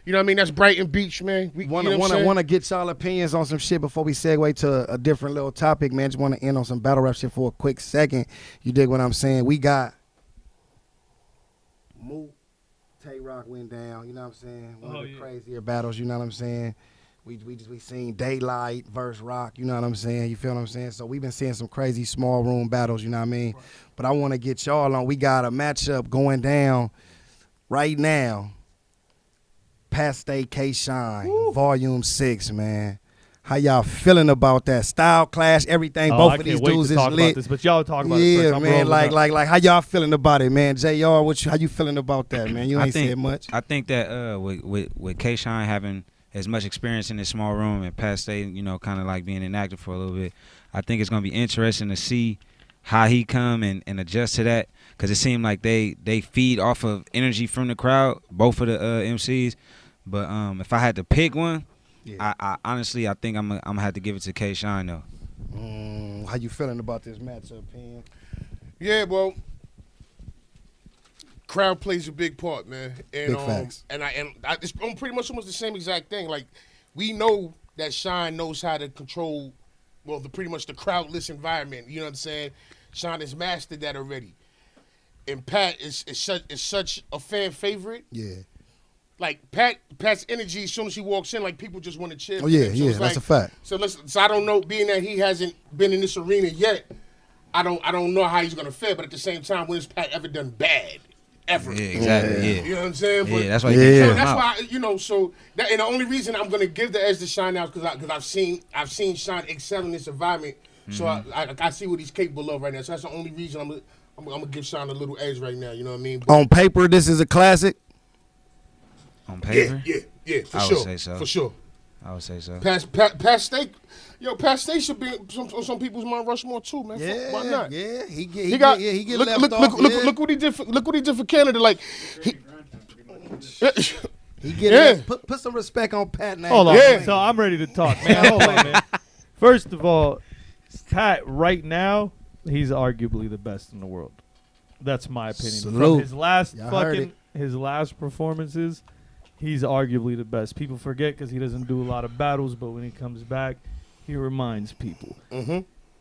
You know what I mean? That's Brighton Beach, man. Want to get y'all opinions on some shit before we segue to a different little topic, man. Just want to end on some battle rap shit for a quick second. You dig what I'm saying? We got Moot, Tay Rock went down. You know what I'm saying? One of the crazier battles. You know what I'm saying? We seen Daylight versus Rock. You know what I'm saying? You feel what I'm saying? So we've been seeing some crazy small room battles. You know what I mean? Right. But I want to get y'all on. We got a matchup going down right now. Paste K Shine, Volume 6, man. How y'all feeling about that? Style clash, everything. Both of these dudes is lit. This, but y'all talk about it first. Yeah, man. Like, how y'all feeling about it, man? JR, how you feeling about that, man? You ain't said much. I think that with K Shine having as much experience in this small room and Paste, you know, kind of like being inactive for a little bit, I think it's gonna be interesting to see how he come and adjust to that, because it seemed like they feed off of energy from the crowd, both of the MCs. But if I had to pick one, I honestly, I think I'm gonna have to give it to K Shine though. How you feeling about this matchup, Pen? Yeah, well, crowd plays a big part, man. And, big facts. It's pretty much almost the same exact thing. Like, we know that Shine knows how to control, well, pretty much the crowdless environment. You know what I'm saying? Shine has mastered that already. And Pat is such a fan favorite. Yeah. like Pat's energy as soon as he walks in, like people just want to cheer. Oh yeah, so yeah, that's a fact. So I don't know, being that he hasn't been in this arena yet, I don't know how he's gonna fare. But at the same time, when has Pat ever done bad? Ever? Yeah, exactly. Yeah. You know what I'm saying? But, yeah, that's why. So that's why so that, and the only reason I'm gonna give the edge to Shine now is because I've seen Shine excel in this environment. So I see what he's capable of right now. So that's the only reason I'm gonna give Shine a little edge right now. You know what I mean? But, on paper, this is a classic. On paper, yeah, for I sure. would say so. For sure. I would say so. Pat Stay, Pat Stay should be on some people's Mount Rushmore too, man. Yeah, why not? Yeah, he get look, left off. Look what he did. Look what he did for Canada. Like he get put some respect on Pat now. Hold on. Yeah. So I'm ready to talk, man. Hold on, man. First of all, Pat right now, he's arguably the best in the world. That's my opinion. Salute. From his last Y'all his last performances, he's arguably the best. People forget because he doesn't do a lot of battles, but when he comes back, he reminds people. Mm-hmm.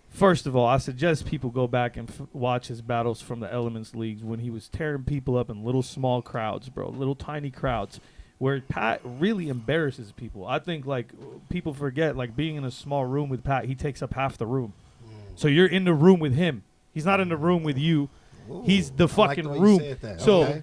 First of all, I suggest people go back and watch his battles from the Elements Leagues when he was tearing people up in little small crowds, bro, little tiny crowds, where Pat really embarrasses people. I think, like, people forget, like, being in a small room with Pat, he takes up half the room. So you're in the room with him. He's not in the room with you. Ooh, he's the fucking like room. So okay.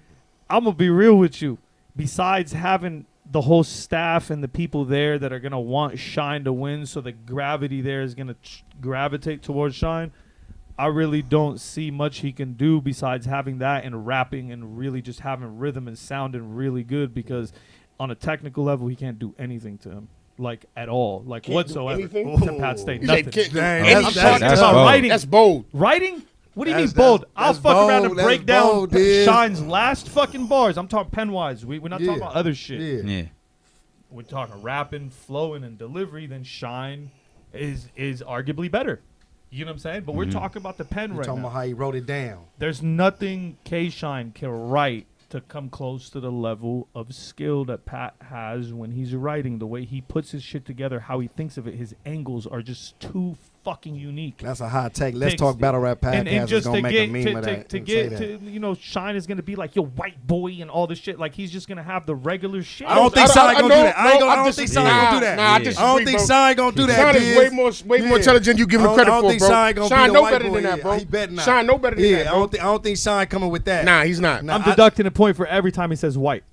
I'm going to be real with you. Besides having the whole staff and the people there that are going to want Shine to win, so the gravity there is going to gravitate towards Shine, I really don't see much he can do besides having that and rapping and really just having rhythm and sounding really good, because on a technical level, he can't do anything to him. Like, at all. Like, Can't whatsoever. do To Pat State. He's Nothing. like, can't do Dang, anything. I'm talking that's about bold. writing. That's bold. Writing? What do you mean That's- bold? I'll that's fuck around bold. and That's break down bold, dude. Shine's last fucking bars. I'm talking pen-wise. We're not talking about other shit. Yeah. Yeah. We're talking rapping, flowing, and delivery. Then Shine is arguably better. You know what I'm saying? But we're talking about the pen You right talking now. about how he wrote it down. There's nothing K-Shine can write to come close to the level of skill that Pat has when he's writing. The way he puts his shit together, how he thinks of it, his angles are just too fucking unique. That's a hot take. Let's Thanks. talk battle rap podcast. And just gonna to make get a meme of that. to and get say that. to Shine is gonna be like your white boy and all this shit. Like, he's just gonna have the regular shit. I don't think Shine gonna do that. I don't think disagree. Shine gonna do that. Nah, I disagree, I don't think bro. Shine gonna do that. Shine Diz. is way more intelligent than you give him credit I don't for, think bro. Shine gonna Shine be the know white better boy. than that, bro. He better not. Shine know better than that, I bro. don't think Shine coming with that. Nah, he's not. Nah, I'm deducting a point for every time he says white.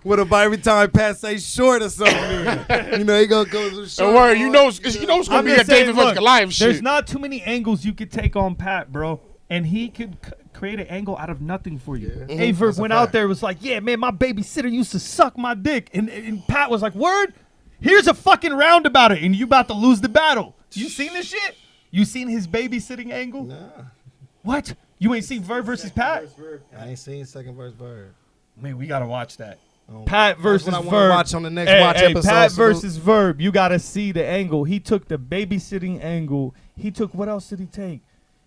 What about every time Pat say short or something? You know he gonna go to short. Don't worry, you know it's gonna I'm be just a saying, David versus look, Goliath there's shit. not too many angles you could take on Pat, bro. And he could create an angle out of nothing for you. Averb That's a went out fact. there, was like, yeah, man, my babysitter used to suck my dick. And Pat was like, word? Here's a fucking round about it, and you about to lose the battle. You seen this shit? You seen his babysitting angle? Nah, What? You ain't seen Verb versus Pat? I ain't seen second verse Verb. Man, we gotta watch that. Oh, Pat versus that's what I Verb. wanna watch on the next Hey, watch hey, episode. Pat Salute. versus Verb. You gotta see the angle. He took the babysitting angle. He took, what else did he take?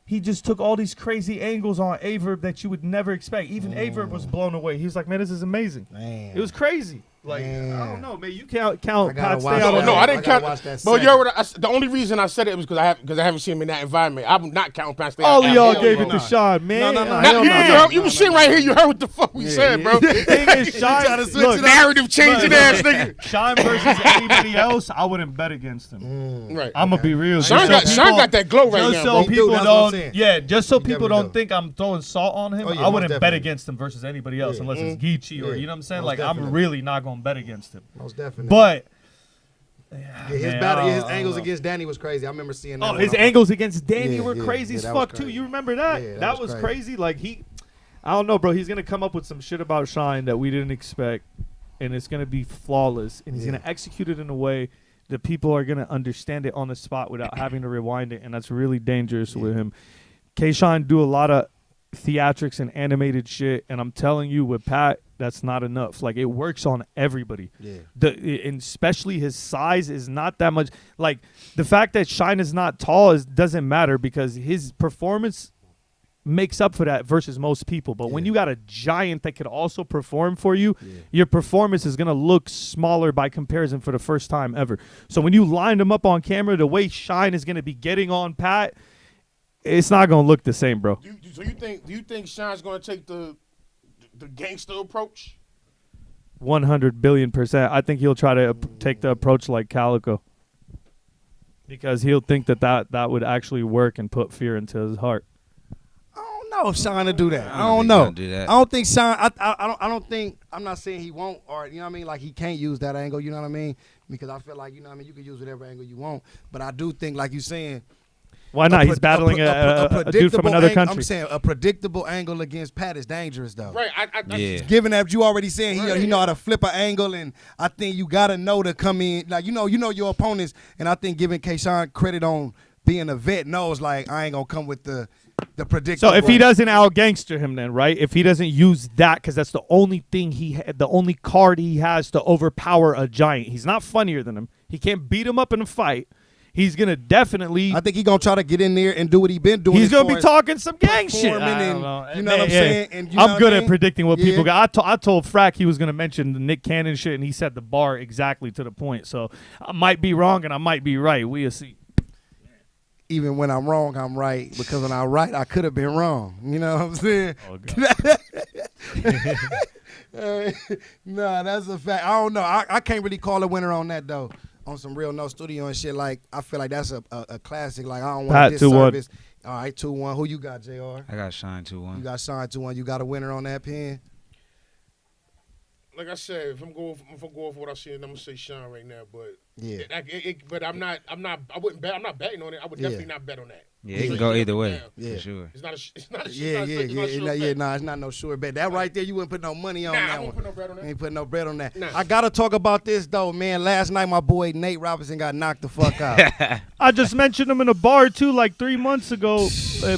He just took all these crazy angles on Averb that you would never expect. Even Averb was blown away. He was like, man, this is amazing. Man. It was crazy. Like, I Man. don't know, man. You count I gotta Pat watch Stay out that. on No, I I didn't gotta count. watch that But you second. heard what the only reason I said it was because I haven't seen him in that environment. I'm not counting Pat Stay. All of y'all gave it no. to Sean, man. No. Now, Hell no. you was sitting right here. You heard what the fuck we said, bro. The thing is, trying to Sean, switch look, it up. Narrative changing ass nigga. Sean versus anybody else, I wouldn't bet against him. Right. I'm gonna be real. Sean Just so got people- that glow right just now, so bro. He do, people that's what I'm don't, saying. yeah, just so He people definitely don't do. think I'm throwing salt on him, Oh, yeah, I most wouldn't bet definitely. against him versus anybody else unless it's Geechi or Yeah, you know what I'm saying. most Like, I'm definitely. really not gonna bet against him. Most definitely. But yeah, his man, battle, I his don't angles know. against Danny was crazy. I remember seeing that. Oh, when his I- angles against Danny Yeah, were yeah, crazy yeah, as that was fuck too. crazy. You remember that? Yeah, that that was was crazy. crazy. Like, I don't know, bro. He's gonna come up with some shit about Shine that we didn't expect, and it's gonna be flawless. And he's Yeah. gonna execute it in a way that people are gonna understand it on the spot without having to rewind it, and that's really dangerous with him. K-Shine do a lot of theatrics and animated shit, and I'm telling you, with Pat, that's not enough. Like, it works on everybody. Yeah. And especially his size is not that much. Like, the fact that Shine is not tall doesn't matter because his performance makes up for that versus most people. But when Yeah. you got a giant that could also perform for you, Yeah. your performance is going to look smaller by comparison for the first time ever. So when you line them up on camera, the way Shine is going to be getting on Pat, it's not going to look the same, bro. Do you think Shine's gonna take the the gangster approach? 100 billion%. I think he'll try to take the approach like Calico, because he'll think that would actually work and put fear into his heart. I don't know if Sean will do that. I don't know. I don't think Sean. I don't think. I'm not saying he won't, or you know what I mean. Like he can't use that angle. You know what I mean? Because I feel like you know what I mean. You can use whatever angle you want, but I do think, like you're saying. Why not? He's battling a dude from another country. I'm saying a predictable angle against Pat is dangerous, though. Right. Given that you already saying he know how to flip an angle, and I think you gotta know to come in. Like you know your opponents, and I think giving Kayshawn credit on being a vet knows like I ain't gonna come with the predictable. So if he doesn't out gangster him, then right? If he doesn't use that, because that's the only thing the only card he has to overpower a giant. He's not funnier than him. He can't beat him up in a fight. He's gonna definitely. I think he's gonna try to get in there and do what he been doing. He's gonna be talking some gang shit. I don't know. You know what I'm saying? And I'm good at predicting what people got. I told Frack he was gonna mention the Nick Cannon shit, and he set the bar exactly to the point. So I might be wrong and I might be right. We'll see. Even when I'm wrong, I'm right, because when I'm right, I could have been wrong. You know what I'm saying? Oh, Nah, that's a fact. I don't know. I can't really call a winner on that though. On some real no studio and shit, like I feel like that's a classic. Like I don't want to disservice. All right, 2-1. Who you got, JR? I got Shine 2-1. You got Shine 2-1. You got a winner on that pen? Like I said, if I'm going for what I see, I'm gonna say Shine right now. But but I'm not. I wouldn't bet. I'm not betting on it. I would definitely not bet on that. Yeah, it can go either way. Yeah, for sure. It's not a it's not no sure bet. That right there, you wouldn't put no money on that I won't put no bread on that. Ain't put no bread on that. Nah. I gotta talk about this though, man. Last night, my boy Nate Robinson got knocked the fuck out. I just mentioned him in a bar too, like 3 months ago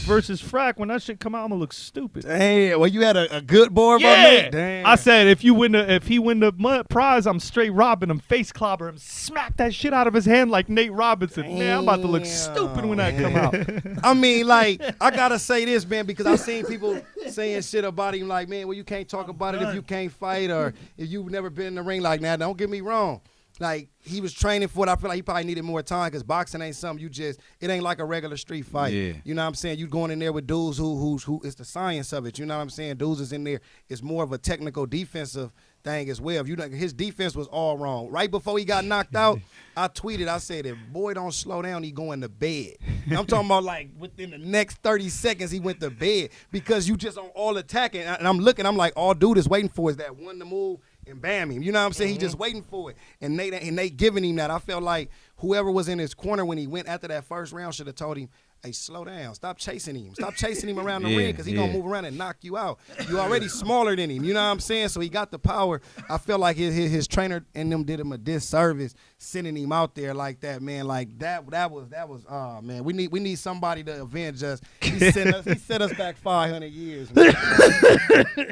versus Frack. When that shit come out, I'm gonna look stupid. Damn, well, you had a good board, yeah. Nate. Damn. I said if he win the prize, I'm straight robbing him, face clobber him, smack that shit out of his hand like Nate Robinson. Damn. Man, I'm about to look stupid when that come out. I mean, like, I gotta say this, man, because I've seen people saying shit about him, like, man, well, you can't talk about it if you can't fight or if you've never been in the ring like that. Don't get me wrong. Like, he was training for it. I feel like he probably needed more time because boxing ain't something it ain't like a regular street fight. Yeah. You know what I'm saying? You going in there with dudes who it's the science of it. You know what I'm saying? Dudes is in there. It's more of a technical defensive thing as well. His defense was all wrong. Right before he got knocked out, I tweeted, I said, if boy don't slow down, he going to bed. I'm talking about like within the next 30 seconds, he went to bed because you just on all attacking. And I'm like, all dude is waiting for is that one to move and bam him. You know what I'm saying? He just waiting for it. And Nate giving him that. I felt like whoever was in his corner when he went after that first round should have told him, hey, slow down. Stop chasing him. Stop chasing him around the ring because he's going to move around and knock you out. You already smaller than him. You know what I'm saying? So he got the power. I feel like his trainer and them did him a disservice sending him out there like that, man. Like that was oh man. We need somebody to avenge us. He set us back 500 years, man.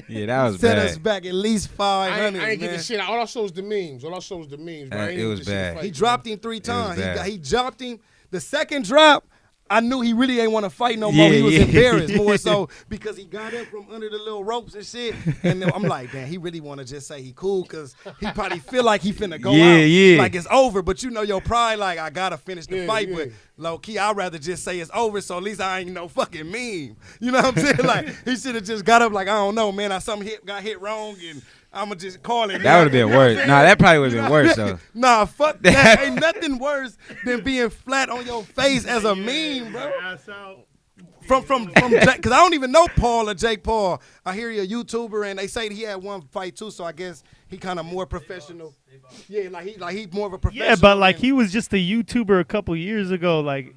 Yeah, that was set bad. us back at least 500. I ain't getting shit out. All I saw was the memes. Right? It was bad. He dropped him 3 times. He dropped him. The second drop, I knew he really ain't want to fight no more. He was embarrassed more so because he got up from under the little ropes and shit. And then I'm like, damn, he really want to just say he cool because he probably feel like he finna go out. Like it's over. But you know your pride, like I got to finish the fight. But low key, I'd rather just say it's over so at least I ain't no fucking meme. You know what I'm saying? Like he should have just got up like, I don't know, man. Got hit wrong and I'ma just call it. That would have been worse. Nah, that probably would have been worse though. Nah, fuck that. Ain't nothing worse than being flat on your face as a meme, bro. From Jake, because I don't even know Paul or Jake Paul. I hear you're a YouTuber and they say he had one fight too, so I guess he kind of more professional. Yeah, like he more of a professional. Yeah, but like he was just a YouTuber a couple years ago, like.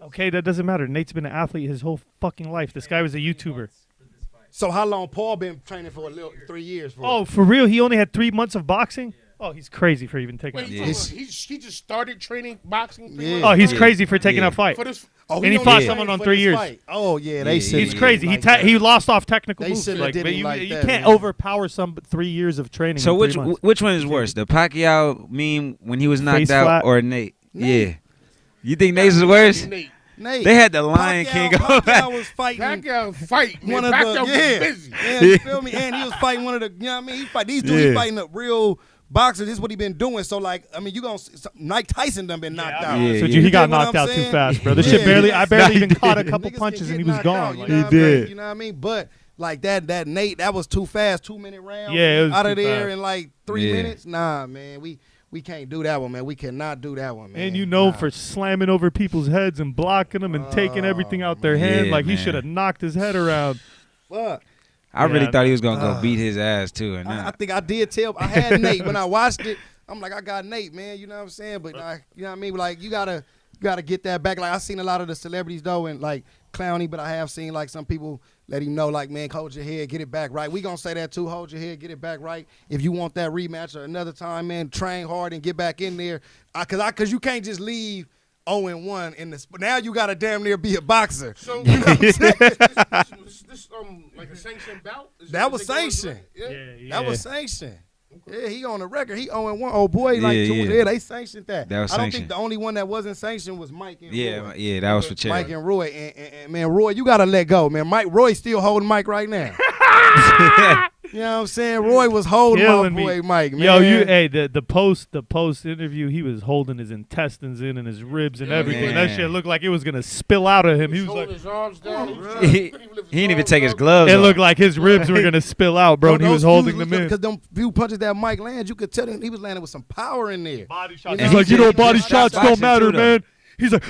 Okay, that doesn't matter. Nate's been an athlete his whole fucking life. This guy was a YouTuber. So how long Paul been training for? 3 years. For real? He only had 3 months of boxing? Oh, he's crazy for even taking Wait, he just started training boxing? Oh, he's crazy for taking a fight. And he fought someone on 3 years. Fight. Oh, yeah, they said he's crazy. He lost off technical moves. Like, you can't overpower some 3 years of training. So which one is worse, the Pacquiao meme when he was knocked out or Nate? Yeah. You think Nate's is worse? Nate. They had the Lion King. Pacquiao was fighting. Pacquiao fight. One of Pacquiao was busy. Yeah, you feel me? And he was fighting one of the, you know what I mean? These dudes fighting up real boxer, this is what he been doing. So like, I mean, you gonna Mike Tyson done been knocked out. Yeah, so yeah. he got knocked out too fast, bro. This shit I barely even caught a couple punches and he was gone. Out, you know what I mean? But like that Nate, that was too fast. 2-minute round. Yeah, it was out of too there fast. in like 3 minutes. Nah, man, we can't do that one, man. We cannot do that one, man. And you know, for slamming over people's heads and blocking them and taking everything out their hand, like he should have knocked his head around. Fuck. I really thought he was gonna go beat his ass too. And I think I did tell. I had Nate when I watched it. I'm like, I got Nate, man. You know what I'm saying? But you know what I mean? Like you gotta get that back. Like I seen a lot of the celebrities though, and like Clowny, but I have seen like some people let him know, like, man, hold your head, get it back right. We gonna say that too. Hold your head, get it back right. If you want that rematch or another time, man, train hard and get back in there. Cause you can't just leave 0-1 in this. But now you gotta damn near be a boxer. So you know what I'm saying? this like a sanctioned bout? That was sanctioned. Yeah. That was sanctioned. Yeah, he on the record. He 0-1. Oh boy, like they sanctioned that. That was I don't sanctioned. think the only one that wasn't sanctioned was Mike and Roy. Yeah, that was for chill. Mike and Roy, and man, Roy, you gotta let go, man. Roy still holding Mike right now. You know what I'm saying? Roy was holding Killing my boy me. Mike, man. Yo, the post interview, he was holding his intestines in and his ribs and everything. Man. That shit looked like it was gonna spill out of him. He was like, his arms down. He didn't even take his gloves it off. looked like his ribs were gonna spill out, bro. And he was holding them in. Because them few punches that Mike lands, you could tell him he was landing with some power in there. Body shots. You He's know, like, he body said shots don't boxing matter, too, though. man. He's like,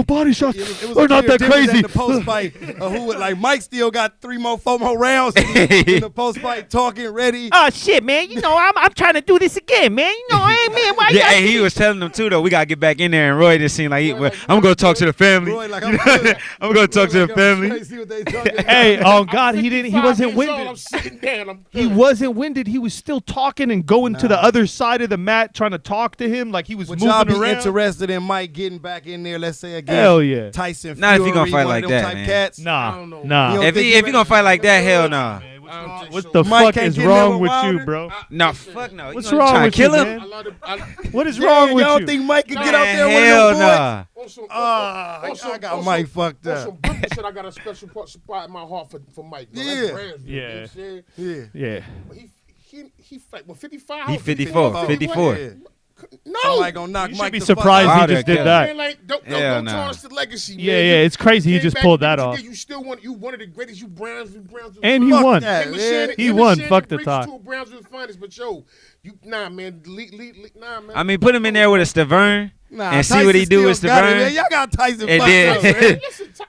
body shots It was are a not clear that difference crazy. in the post fight, who would like Mike still got 4 more rounds in the post fight, talking ready. Oh shit, man! You know I'm trying to do this again, man. You know, hey man, why you? Yeah, hey, he was telling them too though. We gotta get back in there, and Roy just seemed like, I'm gonna go talk to the family. Roy, like, I'm gonna talk to the family. See what they talking about. Hey, oh God, he wasn't winded. I'm sitting down. He wasn't winded. He was still talking and going to the other side of the mat, trying to talk to him like he was Would y'all moving be around. interested in Mike getting back in there? Let's say again. Hell yeah. Tyson Fury, Not if he gonna fight one like of them that, type man. cats. I don't know. Nah. If he gonna fight like that, hell no. What the Mike fuck can't is get wrong never with you, wilder? bro? No, fuck no. What's You gonna wrong try to with kill you, him? man? What is wrong with Y'all you? think Mike can get out there Hell with them boys? nah. I got Mike fucked On up. some Brooklyn shit, I got a special spot in my heart for Mike. Bro. Yeah. That's Brand's, Yeah. You know what I'm saying? Yeah. Yeah. But he fight. Well, 55. He 54. 54. Yeah. No. Somebody gonna knock You Mike should be the fuck surprised out. he just did Man, that. Like, don't Hell nah. tarnish the legacy. Man. Yeah, yeah, it's crazy. He came just back pulled and that did what off. you did. You still you one of the greatest. You Brownsville. And he Fuck won. that. Him and Yeah. Shannon- He him and won. Shannon Fuck the breaks talk. two of Brownsville's finest, but yo, nah, man, nah, man. I mean, put him in there with a Stavern Nah, and see what he do with Tyson still got it, Stavern. man. Y'all got Tyson And fucked then- up, man.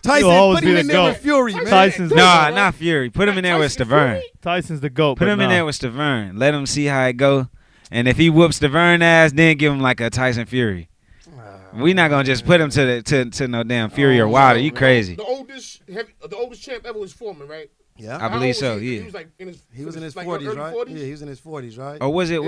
Tyson, He'll always put be him the in there GOAT. with Fury, man. Tyson's Nah, not Fury. Put him in there with Tyson Stavern. Fury? Tyson's the GOAT. Put but him in nah. there with Stavern. Let him see how it go. And if he whoops Stavern ass, then give him like a Tyson Fury. We not gonna just put him to no damn Fury or Wilder. You crazy? The oldest champ ever was Foreman, right? Yeah. I believe so. He Yeah. was like in his. He was in his like 40s, early right? 40s? Yeah, he was in his 40s, right? Or was it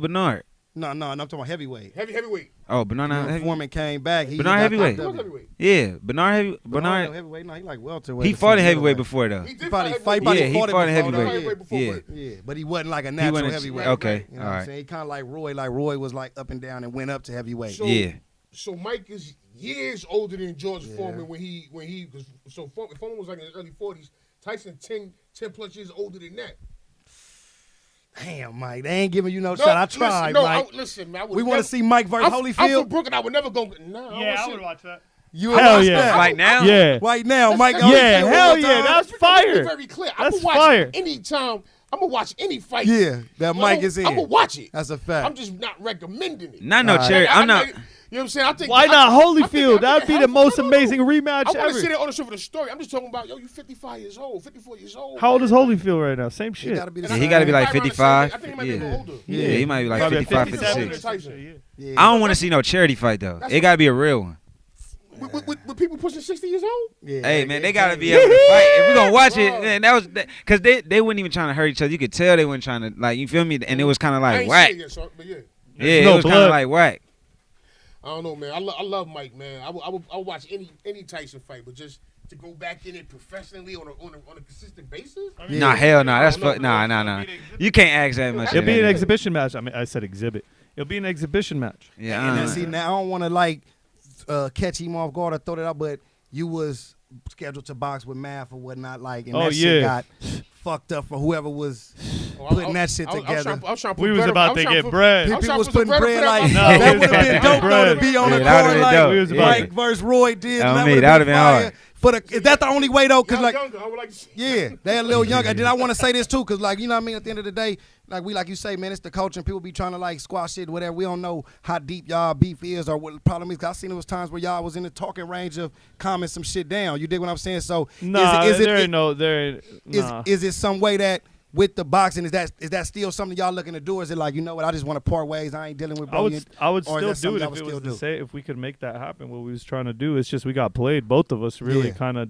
Bernard? No, I'm talking about heavyweight. Heavyweight. Oh, Bernard When heavyweight. Foreman came back. He Bernard got heavyweight. He knocked was up. heavyweight. Yeah, Bernard. Heavyweight. No, he like welterweight. He or fought in something, heavyweight middleweight. before though. He did Probably fight fight. Yeah, he fought in before, heavyweight. before, Yeah. but Yeah, but he wasn't like a natural wasn't- heavyweight. okay, You know what all I'm right. saying? He kind of like Roy. Like Roy was like up and down and went up to heavyweight. So, Yeah. So Mike is years older than George Foreman when he was. So Foreman was like in his early 40s. Tyson 10 plus years older than that. Damn, Mike, they ain't giving you no shot. I tried, Mike. Listen, man. We want to see Mike versus I'm Holyfield. from Brooklyn. I would never go. Nah, Yeah, I would watch that. You would Hell watch yeah. that? Right now? Yeah. Right now, Mike. That's- Yeah, Holyfield hell one more yeah, time. that's Be fire. very clear. That's I'm watch fire. anytime. I'm gonna watch any fight. Yeah, that Mike is in. I'm gonna watch it. That's a fact. I'm just not recommending it. Not no All right. cherry. I'm not. You know what I'm saying? I think. Why not Holyfield? I That'd be the most amazing rematch I want to ever. sit there on the show for the story. I'm just talking about, yo, you 55 years old, 54 years old. How old is Holyfield right now? Same He shit. gotta be the Yeah, he same. gotta be like Right around the same 55. age. I think he might be a little older. Yeah, he might be like Probably 55, 57 or 56. some shit, yeah. Yeah. I don't want to see no charity fight though. It gotta be a real one. With people pushing 60 years old? Yeah. Hey man, they gotta be able to fight. If we gonna watch it, man, that was because they weren't even trying to hurt each other. You could tell they weren't trying to, like, you feel me? And it was kind of I like ain't whack. seen it yet, so, but yeah. Yeah, no it was kind blood. of like whack. I don't know, man. I love Mike, man. I would watch any Tyson fight, but just to go back in it professionally on a consistent basis. Yeah. Nah, hell no. That's I don't fuck. know. Nah. You can't ask that much. It'll of be that an nigga. exhibition match. I mean, I said exhibit. It'll be an exhibition match. Yeah, And then, see, now I don't want to like catch him off guard or throw that out, but you was scheduled to box with Math or whatnot, like, and Oh, that shit yeah. got fucked up for whoever was putting that shit together. We was about to get bread. People was putting bread like that would have been dope though to be on the court like Mike versus Roy did. That would have been hard. Is that the only way though? Cause like, yeah, they're a little younger. And then I want to say this too, cause like you know what I mean. At the end of the day, like you say, man, it's the culture, and people be trying to like squash it, whatever. We don't know how deep y'all beef is or what the problem is. Cause I seen it was times where y'all was in the talking range of calming some shit down. You dig what I'm saying? So is it some way that with the boxing, is that still something y'all looking to do? Or is it like, you know what, I just want to part ways, I ain't dealing with bro? I would still do it if we could make that happen, what we was trying to do. It's just we got played. Both of us really kind of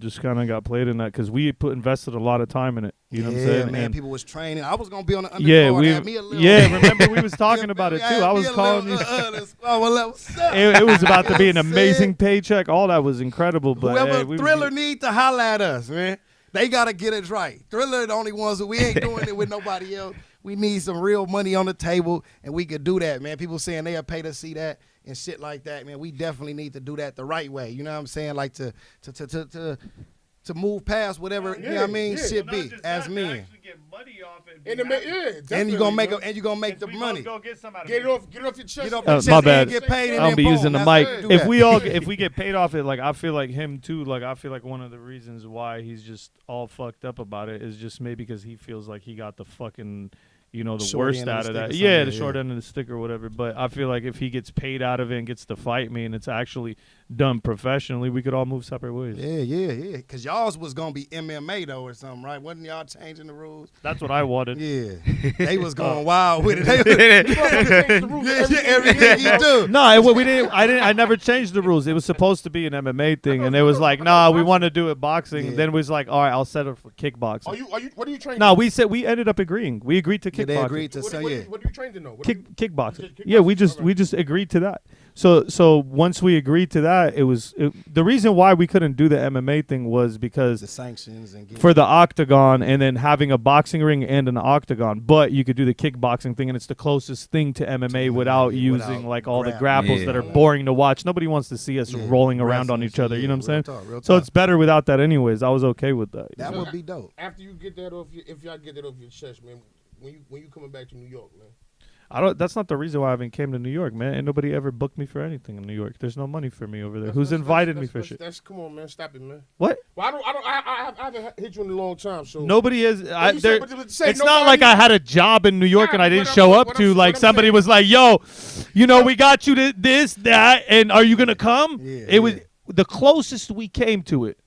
got played in that because we invested a lot of time in it. You know what I'm saying? Man, and people was training. I was going to be on the undercard. Remember we was talking about it too. I was calling you. It was about to be an amazing paycheck. All that was incredible. But whoever Thriller need to holler at us, man. They got to get it right. Thriller the only ones who we ain't doing it with nobody else. We need some real money on the table, and we could do that, man. People saying they'll pay to see that and shit like that, man. We definitely need to do that the right way. You know what I'm saying? Like to move past whatever, you know what I mean, shit be as men. Get money off it and you're gonna make the money. Get it off your chest. My bad. Get paid. I'll be using the mic. If we get paid off it, like I feel like him too. Like I feel like one of the reasons why he's just all fucked up about it is just maybe because he feels like he got the fucking, you know, the short worst out of that. The short end of the stick or whatever. But I feel like if he gets paid out of it and gets to fight me and it's actually done professionally, we could all move separate ways. Yeah. Because y'all's was going to be MMA, though, or something, right? Wasn't y'all changing the rules? That's what I wanted. Yeah. They was going wild with it. Everything you do. No, I never changed the rules. It was supposed to be an MMA thing, and it was like, nah, we want to do it boxing. Yeah. Then it was like, all right, I'll settle for kickboxing. What are you training? No, we ended up agreeing. We agreed to kickboxing. They agreed to what are you trained to know? Kickboxing. Yeah, we just agreed to that. So once we agreed to that, the reason why we couldn't do the MMA thing was because the sanctions and for the octagon and then having a boxing ring and an octagon, but you could do the kickboxing thing and it's the closest thing to MMA without using like all the grapples that are boring to watch. Nobody wants to see us rolling around on each other. You know what I'm saying? Real talk. So it's better without that anyways. I was okay with that. That would be dope. After you get that off, if y'all get that off your chest, man, when you coming back to New York, man. That's not the reason why I haven't came to New York, man. Ain't nobody ever booked me for anything in New York. There's no money for me over there. Who's invited me for shit? Come on, man. Stop it, man. What? Well, I haven't hit you in a long time, so nobody is. It's not like I had a job in New York and I didn't show up to. Like somebody was like, "Yo, you know, we got you this, that, and are you gonna come?" It was the closest we came to it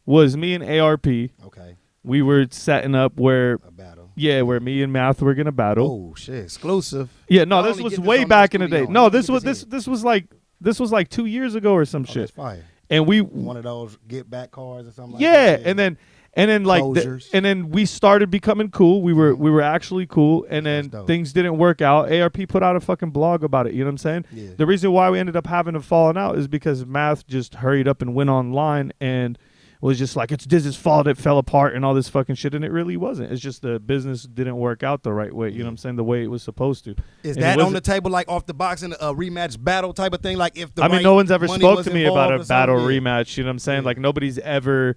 was me and ARP. Okay. We were setting up where a battle. Yeah, where me and Math were gonna battle. Oh shit, exclusive. Yeah, no, this was way back in the day. No, this was like 2 years ago or some shit. That's fire. And we one of those get back cards or something like that. Yeah, and then like and then we started becoming cool. We were actually cool, and then things didn't work out. ARP put out a fucking blog about it. You know what I'm saying? Yeah. The reason why we ended up having a falling out is because Math just hurried up and went online and was just like, it's Diz's fault it fell apart and all this fucking shit, and it really wasn't. It's just the business didn't work out the right way. You know what I'm saying? The way it was supposed to. Is that on the table, like off the boxing, a rematch battle type of thing? Like if the no one's ever spoke to me about a battle rematch. You know what I'm saying? Like nobody's ever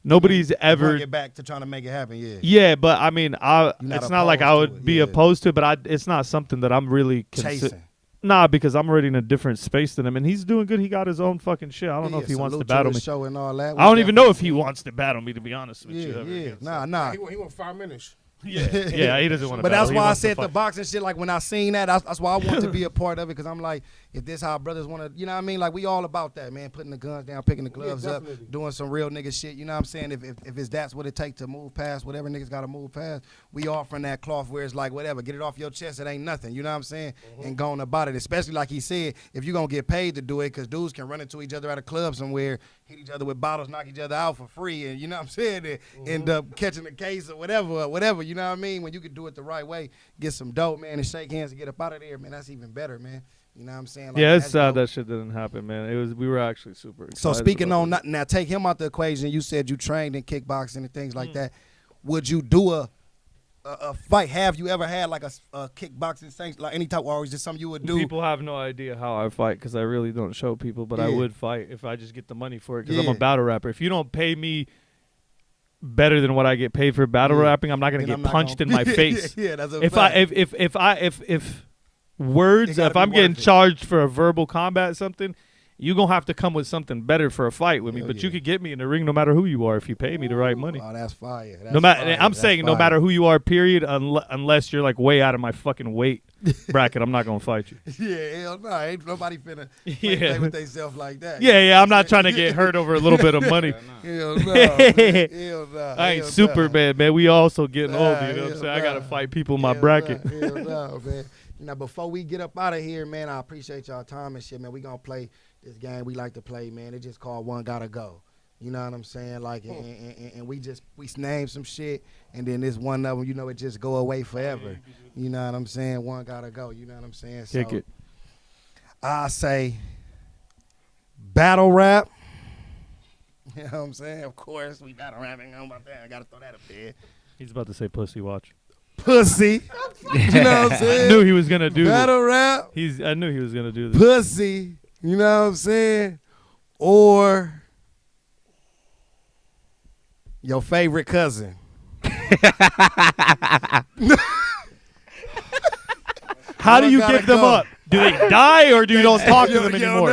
get back to trying to make it happen. Yeah, but I mean, it's not like I would be opposed to it, but it's not something that I'm really chasing. Nah, because I'm already in a different space than him, and he's doing good. He got his own fucking shit. I don't know if he wants to battle me. Show and all that. I don't even know if he wants to battle me, to be honest with you. Yeah, nah. He want 5 minutes. Yeah, he doesn't want to. But that's why I said the boxing shit. Like when I seen that, that's why I want to be a part of it. Because I'm like, if this how brothers want to, you know what I mean? Like we all about that, man. Putting the guns down, picking the gloves up, doing some real nigga shit. You know what I'm saying? If that's what it takes to move past whatever niggas got to move past, we all from that cloth where it's like whatever, get it off your chest. It ain't nothing. You know what I'm saying? And going about it. Especially like he said, if you gonna get paid to do it, because dudes can run into each other at a club somewhere, hit each other with bottles, knock each other out for free, and you know what I'm saying? And end up catching a case or whatever. You know what I mean? When you could do it the right way, get some dope, man, and shake hands and get up out of there, man. That's even better, man. You know what I'm saying? Like, yeah, it's sad that shit didn't happen, man. We were actually super excited. So speaking on now, take him out the equation. You said you trained in kickboxing and things like that. Would you do a fight? Have you ever had like a kickboxing sanction, like any type, or is it something you would do? People have no idea how I fight because I really don't show people, but I would fight if I just get the money for it because I'm a battle rapper. If you don't pay me better than what I get paid for battle rapping, I'm not gonna get punched in my face. Yeah, that's a if words, if I'm getting charged for a verbal combat something, you gonna have to come with something better for a fight with me. But you could get me in the ring no matter who you are if you pay me the right money. Oh, that's fire. I'm saying no matter who you are, period. Unless you're like way out of my fucking weight bracket, I'm not gonna fight you. Yeah, hell no, ain't nobody finna play with themselves like that. Yeah, I'm not trying to get hurt over a little bit of money. Hell no, hell no. I ain't Superman, man. We also getting old, you know what I'm saying? I gotta fight people in my bracket. Hell no, man. Now, before we get up out of here, man, I appreciate y'all time and shit, man. We gonna play this game we like to play, man. It's just called One Gotta Go. You know what I'm saying? Like, and we name some shit, and then this one of them, you know, it just go away forever. You know what I'm saying? One gotta go. You know what I'm saying? Kick it. I say battle rap. You know what I'm saying? Of course, we battle rapping. How about that? I gotta throw that up there. He's about to say pussy. Watch. Pussy. You know what I'm saying? I knew he was gonna do battle rap. I knew he was gonna do this. Pussy. You know what I'm saying? Or your favorite cousin. How do you give them up? Do they die or do you don't talk to them anymore?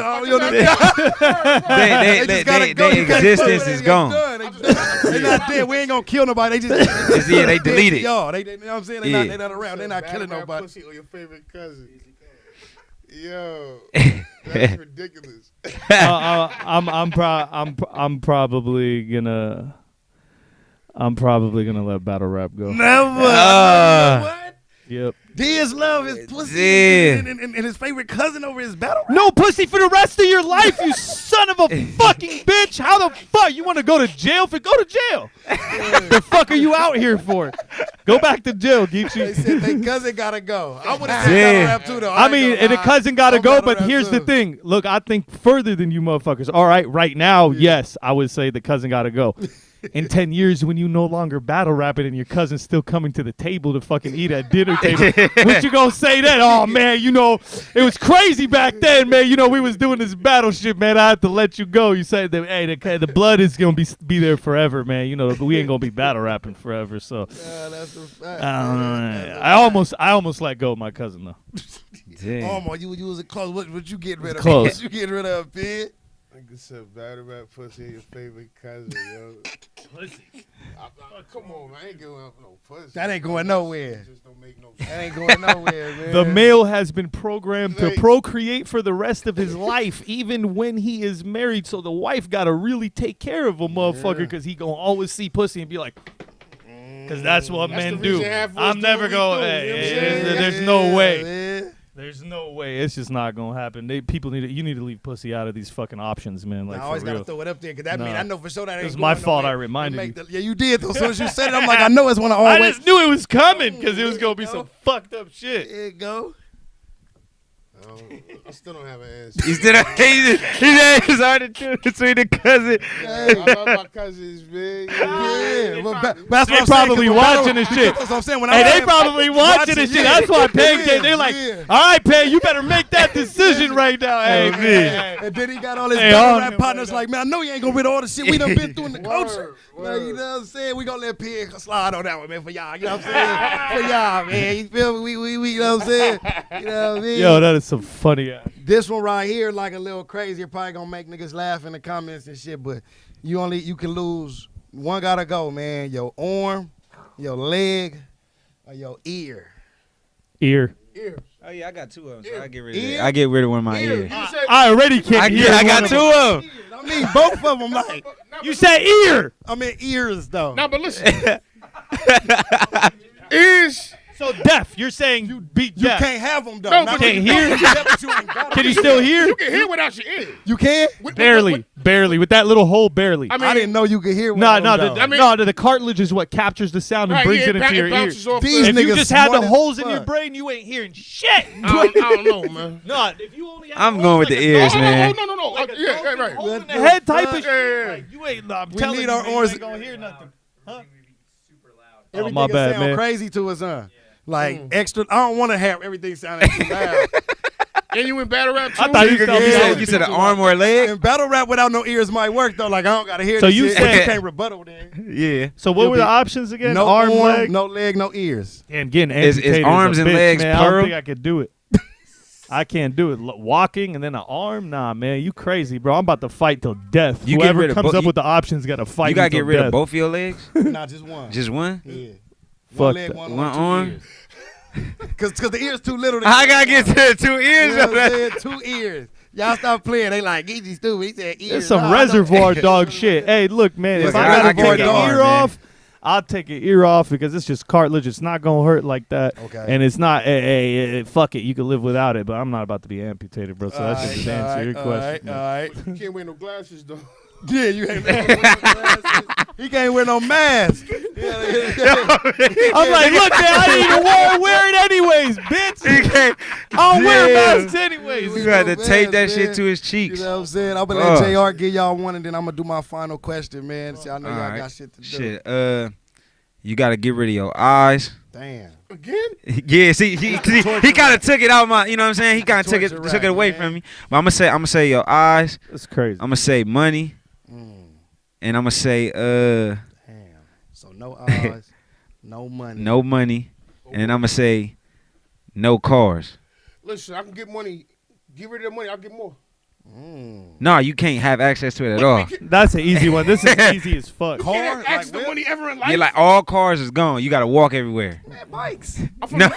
Their existence is gone. They not dead. We ain't gonna kill nobody. They just they deleted. Yo, you know what I'm saying? They not around. They not killing nobody. Pussy or your favorite cousin. Yo, that's ridiculous. I'm probably gonna let battle rap go. Never. What? Yep. Diz love his pussy and his favorite cousin over his battle rap. No pussy for the rest of your life, you son of a fucking bitch. How the fuck you want to go to jail? Go to jail. The fuck are you out here for? Go back to jail, Geechi. They said their cousin gotta go. I would have said battle rap too, though. I mean, and the cousin gotta go, but here's the thing. Look, I think further than you motherfuckers. All right now, yes, I would say the cousin gotta go. In 10 years, when you no longer battle rapping and your cousin's still coming to the table to fucking eat at dinner table, what you gonna say then? Oh, man, you know, it was crazy back then, man. You know, we was doing this battle shit, man. I had to let you go. You said that, hey, the blood is gonna be there forever, man. You know, we ain't gonna be battle rapping forever. So, that's a fact. I almost let go of my cousin though. Damn. Almost, you was close. What you getting rid of? Close. What you getting rid of, pig? Nigga said battle rap pussy your favorite cousin, yo. Pussy. Come on, man. I ain't going up no pussy. That ain't going nowhere. Just don't make no sense. That ain't going nowhere, man. The male has been programmed to procreate for the rrest of his life, even when he is married. So the wife got to really take care of a motherfucker because he going to always see pussy and be like, because that's what men do. I'm never going, there's no way. There's no way. It's just not gonna happen. You need to leave pussy out of these fucking options, man. Like, I always gotta throw it up there because that mean I know for sure that ain't. It's my fault. I reminded you. Yeah, you did. Though. As soon as you said it, I'm like, I know it's one of always. I just knew it was coming because it was gonna be some fucked up shit. There you go. I still don't have an answer. He's hard to choose between the cousin. I love my cousins, man. That's they probably watching this shit. That's what I'm saying. They probably watching this shit. That's why Peg came. They're like, all right, Peg, you better make that decision right now. Hey, man. And then he got all his battle rap partners like, man, I know you ain't gonna rid all the shit we done been through in the culture. Like, you know what I'm saying? We gonna let Peg slide on that one, man, for y'all. You know what I'm saying? For y'all, man. You feel me? We you know what I'm saying? You know what I mean? Yo, that is some funny ass. This one right here, like a little crazy. You're probably gonna make niggas laugh in the comments and shit, but you can lose. One gotta go, man. Your arm, your leg, or your ear. Ear. Oh yeah, I got two of them. So I get rid of it. I get rid of one of my ears. I already can't hear. I got two of them. I mean, both of them. Like you said ear. I mean ears though. No, but listen. Ears. So deaf. You're saying you beat deaf. You can't have them though. No, but can't hear. Can you still hear? You can hear without your ear. You can? Barely. With that little hole, barely. I didn't know you could hear. The cartilage is what captures the sound and brings it into your ear. These if you just had the holes in your brain, you ain't hearing shit. I don't know, man. No, if you only. I'm going with the ears, man. No. Like Yeah, right. Hole in the head type of shit. Yeah. Like, you ain't. I'm telling you, our you oars. ain't gonna hear nothing. Huh? Everything my bad, sound man. crazy to us, huh? Like extra. I don't want to have everything sounding too loud. And you in battle rap too? I thought you said an arm or a leg. And battle rap without no ears might work though. Like I don't gotta hear. So this you shit. said- You can't rebuttal then. Yeah. So what were the options again? No arm, leg, no leg, no ears. and getting Is amputated. arms is a and bitch, legs man. I plural? don't think I could do it. I can't do it. Walking and then an arm? Nah, man, you crazy, bro. I'm about to fight till death. You get Whoever rid of comes bo- up you- with the options got to fight. You gotta till get rid death. of both of your legs. Nah, just one. Just one. Yeah. Fuck One leg, that. one One arm, arm? 2 ears. Cause the ears too little. I gotta get to the 2 You ears. know what I'm saying? 2 ears. Y'all stop playing. They like Geechi stupid. He said ears. It's some Nah, I know. reservoir dog shit. Hey, look, man, if Look, I I gotta can't take get an arm, ear man. off, I'll take an ear off because it's just cartilage. It's not gonna hurt like that. Okay. And it's not. Fuck it. You can live without it, but I'm not about to be amputated, bro. So that's just answer your question. All right. You can't wear no glasses though. Yeah, you ain't. He can't wear no mask. I'm like, look, man, I didn't even wear it anyways, bitch. I don't wear masks anyways. You got to tape that shit man. to his You cheeks. know what I'm saying? I'm gonna let JR give y'all one, and then I'm gonna do my final question, man. See, I know y'all Alright. got shit to do. Shit. You gotta get rid of your eyes. Damn. Again? Yeah, see, he kind of took it out my, you know what I'm saying? He kind of took it away from me. But I'm gonna say your eyes. That's crazy. I'm gonna say money, and I'm gonna say Damn. So no eyes, no money. no money, and I'm gonna say no cars. Listen, I can get money. Get rid of the money. I'll get more. No, you can't have access to it at all. That's an easy one. This is easy as fuck. You can't ask the money ever in life. Yeah, like all cars is gone. You gotta walk everywhere. Man, bikes. No.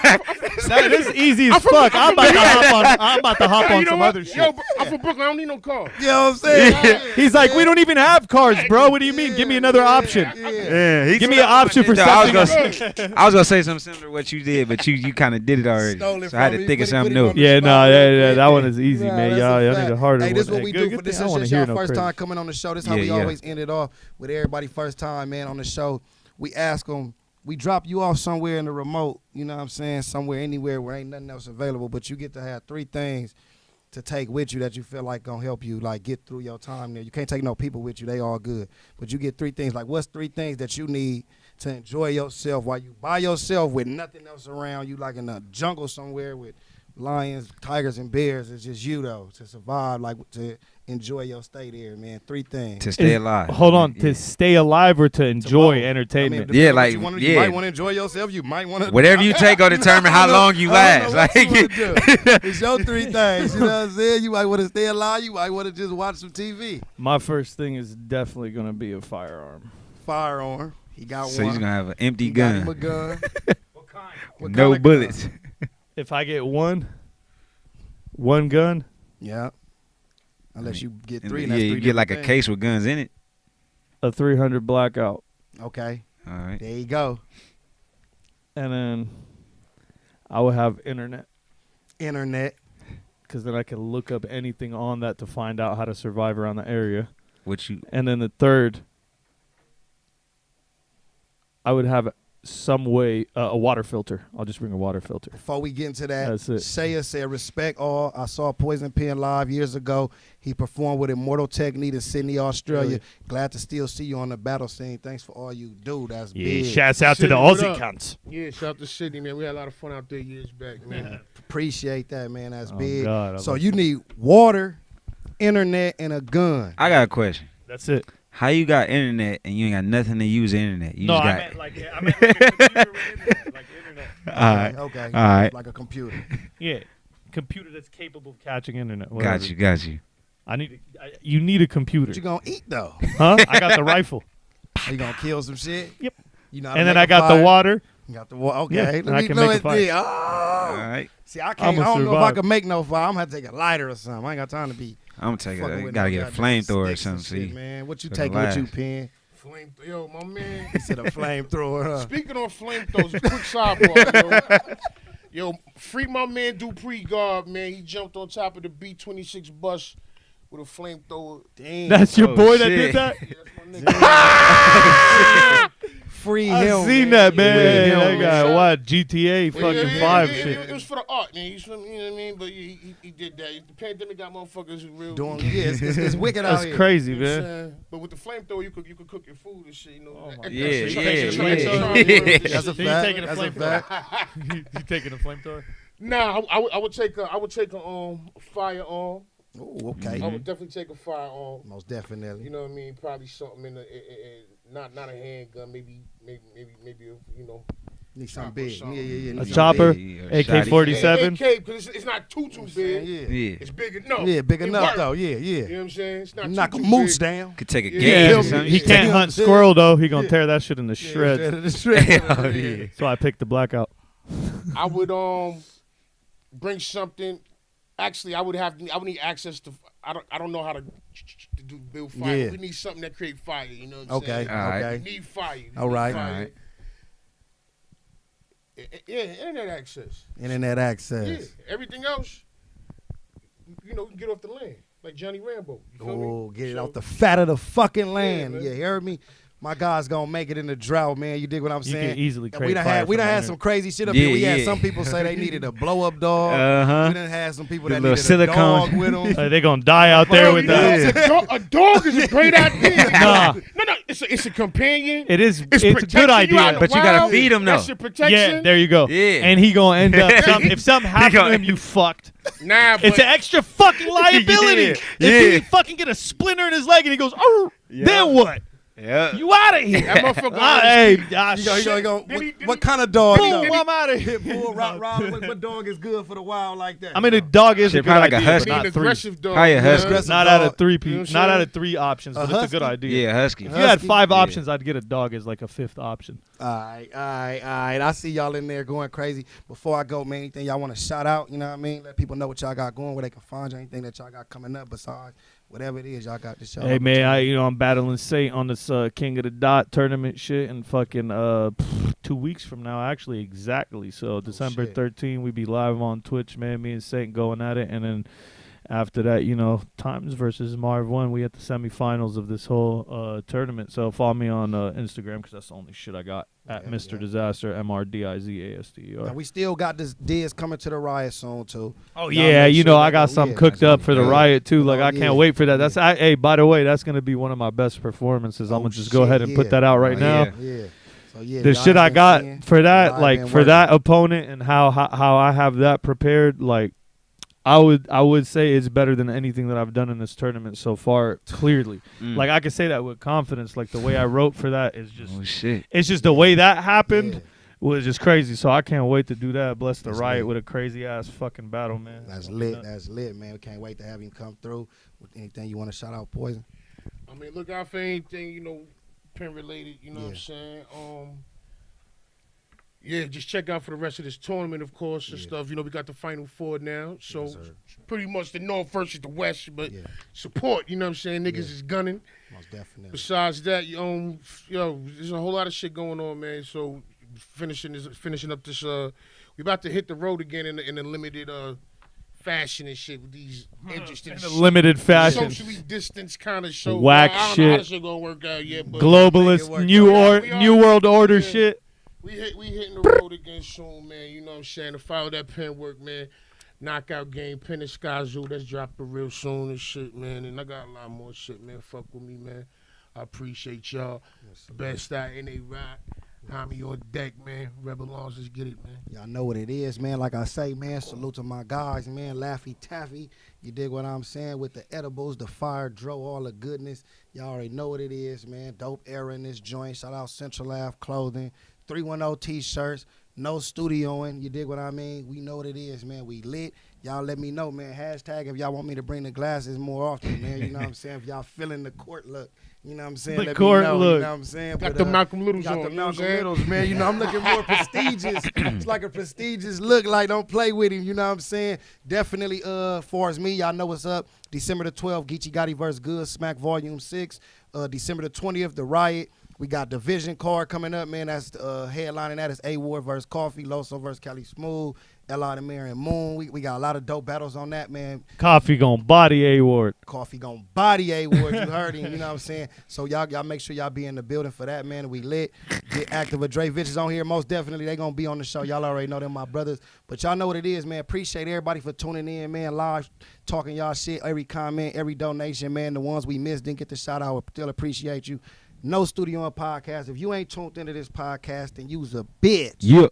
This is easy as fuck. I'm about to hop on You know some what? other shit. Yo, I'm from Brooklyn. I don't need no car. You know what I'm saying? He's like, we don't even have cars, bro. What do you mean? Give me another option. Yeah, Give me an option for I was something. I was gonna say something similar to what you did, but you kind of did it already. Stole it So I had from to me, think of put it something on new. the Yeah, spot. no, that one is easy, Nah, man. that's Y'all a need a fact. harder Hey, one. this is what Hey, we good- do good for this thing. I is wanna just hear y'all no first crazy. time coming on the show. This is how we Yeah. always end it off with everybody first time, man, on the show. We ask them, we drop you off somewhere in the remote, you know what I'm saying, somewhere, anywhere where ain't nothing else available, but you get to have 3 things to take with you that you feel like gonna help you like get through your time there. You can't take no people with you, they all good. But you get 3 things, like what's 3 things that you need to enjoy yourself while you by yourself with nothing else around you, like in a jungle somewhere with lions, tigers, and bears. It's just you though to survive, like to enjoy your stay there, man. 3 things. To stay alive. Hold on, Yeah. to stay alive or to enjoy both. entertainment? I mean, Yeah, depending on like, what you yeah. might want to enjoy yourself. You might want to Whatever you take will determine how long you last. Like, it's your 3 things. You know what I'm saying? You might want to stay alive. You might want to just watch some TV. My first thing is definitely gonna be a firearm. Firearm. He got so one. he's gonna have an empty He got him a gun, gun. What no kind of bullets. gun? If I get one gun, Yeah. Unless you get 3. Yeah, That's 3 you get like a different case with guns in it. a 300 blackout, things. Okay. All right. There you go. and then I would have internet, Internet. because then I can look up anything on that to find out how to survive around the area. What you? And then the third, I would have some way a water filter. I'll just bring a water filter. Before we get into that, That's it. Shaya said, respect all. I saw Poison Pen live years ago. He performed with Immortal Technique in Sydney, Australia. Really? Glad to still see you on the battle scene. Thanks for all you do. That's Yeah, big. shouts out to Shit, the what Aussie up? cunts. Yeah, shout out to Sydney, man. We had a lot of fun out there years back, man. Appreciate that, man. That's Oh, big. God, I So love you need water, internet, and a gun. I got a question. That's it. How you got internet and you ain't got nothing to use the internet? You No, just I got. meant like a computer with internet, like internet. All right. Okay. All right. Like a computer. Yeah, computer that's capable of catching internet. Got whatever. you. Got you. You need a computer, What you gonna eat though? huh? I got the rifle, Are you gonna kill some shit? Yep. You know how to and then make I a got fire? the water. You got the water. Okay. Yeah, Let and me I can know make a it fire. did. Oh. All right. See, I can't. I'ma I don't know if I survive. can make no fire. I'm gonna have to take a lighter or something. I ain't got time to be. I'm gonna take fucking a. with Gotta no get a goddamn flamethrower or sticks and something. shit, See. man. What you For the taking with you, last. Pen? Yo, my man. Instead of flamethrower, huh? Speaking on flamethrowers, a quick sidebar, yo. Yo, free my man Dupree guard, man. He jumped on top of the B-26 bus with a flamethrower. Damn. That's your Oh, boy that shit. did that. That's my nigga. Free I him. seen that, man. Free That him, guy, man. what GTA fucking 5 yeah, shit. It was for the art, man. You know what I mean? But he did that. The pandemic got motherfuckers who real. Doing it's wicked out That's here. crazy, You know what I'm man. saying? But with the flamethrower, you could cook your food and shit. You know. my Yeah, Extra- yeah, extra- yeah. extra- Yeah. extra- That's a So you fact. taking a That's a flamethrower? fact. You taking a flamethrower? Nah, I would take a firearm. Oh, okay. I would definitely take a firearm. Most definitely. You know what I mean? Probably something in not a handgun. Maybe Need something big. Something. A chopper, AK-47. AK, because it's not too big. Yeah. It's big enough. Yeah, big enough though. Yeah. You know what I'm saying? It's not knock too a moose big. down. Could take a Yeah. gauge or something. He can't hunt squirrel though. He gonna tear that shit into shreds. Yeah. So I picked the blackout. I would bring something. Actually, I would need access to. I don't know how to build fire. Yeah. We need something that create fire. You know what I'm saying? Okay. We need fire. All right. Fire. Yeah, internet access. Internet access. Yeah, everything else, we can get off the land like Johnny Rambo. You feel Oh, me? get it off the fat of the fucking land. man. Yeah, you heard me? My guys gonna make it in the drought, man. You dig what I'm You saying? can easily And create we done fire had from had there. some crazy shit up Yeah, here. We had yeah. some people say they needed a blow up dog. Uh-huh. We done had some people The that little needed silicone. a dog with them. They gonna die out there with that. A dog is a great idea. Nah. No, it's a companion. It is. It's It's a protecting good you out idea. in the But you gotta wild. feed 'em, though. That's your protection. Yeah, there you go. Yeah. And he gonna end up. If something happens to gonna- him, you fucked. Nah, but It's an extra fucking liability. Yeah. If he Yeah. fucking get a splinter in his leg and he goes, oh, then what? Yeah. You out of here. that motherfucker. You go, Did he- what kind of dog? Boom, you know? I'm out of here. Bull, Rottweiler, what dog is good for the wild like that? I mean, a dog is a Shit, good probably like a idea, but husky. Need not an three. aggressive dog. Probably a husky. Aggressive Not dog. out of three You know people. what I'm Not out saying? of three options, but A it's a good husky? idea. Yeah, husky. If you had 5 Yeah. options, I'd get a dog as like a 5th option. All right. I see y'all in there going crazy. Before I go, man, anything y'all want to shout out? You know what I mean? Let people know what y'all got going, where they can find you, anything that y'all got coming up besides whatever it is y'all got to show. Hey man, I'm battling Saint on this King of the Dot tournament shit in fucking 2 weeks from now, actually, exactly. So December shit. 13th, we be live on Twitch, man. Me and Saint going at it, and then after that, Times versus Marv 1. We at the semifinals of this whole tournament. So follow me on Instagram because that's the only shit I got at Mr. Disaster, MrDizaster. Now, we still got this Diz coming to the riot soon too. Oh Y'all yeah, make sure I that got go- something yeah, cooked that's up for the good. riot too. Like I yeah, can't wait for that. That's yeah. hey, by the way, that's gonna be one of my best performances. I'm Oh, gonna just go shit, ahead and put yeah. that out right Oh, now. yeah. Yeah. So yeah, The y'all shit I been got seeing, for that, y'all like been for working. that opponent and how I have that prepared, like I would say it's better than anything that I've done in this tournament so far. Clearly, like I can say that with confidence. Like the way I wrote for that is just, Oh shit. it's just the way that happened Yeah. was just crazy. So I can't wait to do that. Bless the That's riot lit. with a crazy ass fucking battle, man. That's Gonna be lit. nuts. That's lit, man. We can't wait to have him come through. With anything you want to shout out, Poison? I mean, look out for anything, pen related, you know what I'm Yeah. saying? Yeah, just check out for the rest of this tournament, of course, and stuff. We got the Final Four now. So Yes, sir. pretty much the North versus the West, but Yeah. support, you know what I'm saying? Niggas Yeah. is gunning. Most definitely. Besides that, there's a whole lot of shit going on, man. So finishing up this we about to hit the road again in a limited fashion and shit with these interesting In a limited fashion. socially distanced kind of show. Whack I don't know how shit. this shit gonna work out yet, but Globalist, work. new We are- new world order yeah. shit. we hitting the road again soon, man. You know what I'm saying? To follow that pen work, man. Knockout game, Pen and Sky Zoo. That's dropping real soon and shit, man. And I got a lot more shit, man. Fuck with me, man. I appreciate y'all. Best out in a rock. Tommy on deck, man. Rebel Arms, let's get it, man. Y'all know what it is, man. Like I say, man, salute to my guys, man. Laffy Taffy. You dig what I'm saying? With the edibles, the fire, dro, all the goodness. Y'all already know what it is, man. Dope era in this joint. Shout out Central Ave Clothing. 310 T-shirts. No studioing. You dig what I mean? We know what it is, man. We lit. Y'all let me know, man. Hashtag if y'all want me to bring the glasses more often, man. You know what I'm saying? If y'all feeling the court look. You know what I'm saying? The Let court me know, look. You know what I'm saying? Got But, the Malcolm Littles got on, the you know what I'm Malcolm saying? Littles, man. You know, I'm looking more prestigious. It's like a prestigious look. Like, don't play with him. You know what I'm saying? Definitely, far as me, y'all know what's up. December the 12th, Geechi Gotti vs. Good, Smack Volume 6. December the 20th, The Riot. We got Division card coming up, man. That's headlining that is A-Ward versus Coffee, Loso versus Cali Smooth, L.I. the Mayor and Moon. We got a lot of dope battles on that, man. Coffee gonna body A-Ward. Coffee gonna body A-Ward. You heard him, you know what I'm saying? So y'all make sure y'all be in the building for that, man. We lit. Get active with Dre Vitch is on here. Most definitely, they gonna be on the show. Y'all already know them, my brothers. But y'all know what it is, man. Appreciate everybody for tuning in, man. Live, talking y'all shit. Every comment, every donation, man. The ones we missed, didn't get the shout out. We still appreciate you. No studio on podcast. If you ain't tuned into this podcast, then you's a bitch. Yeah.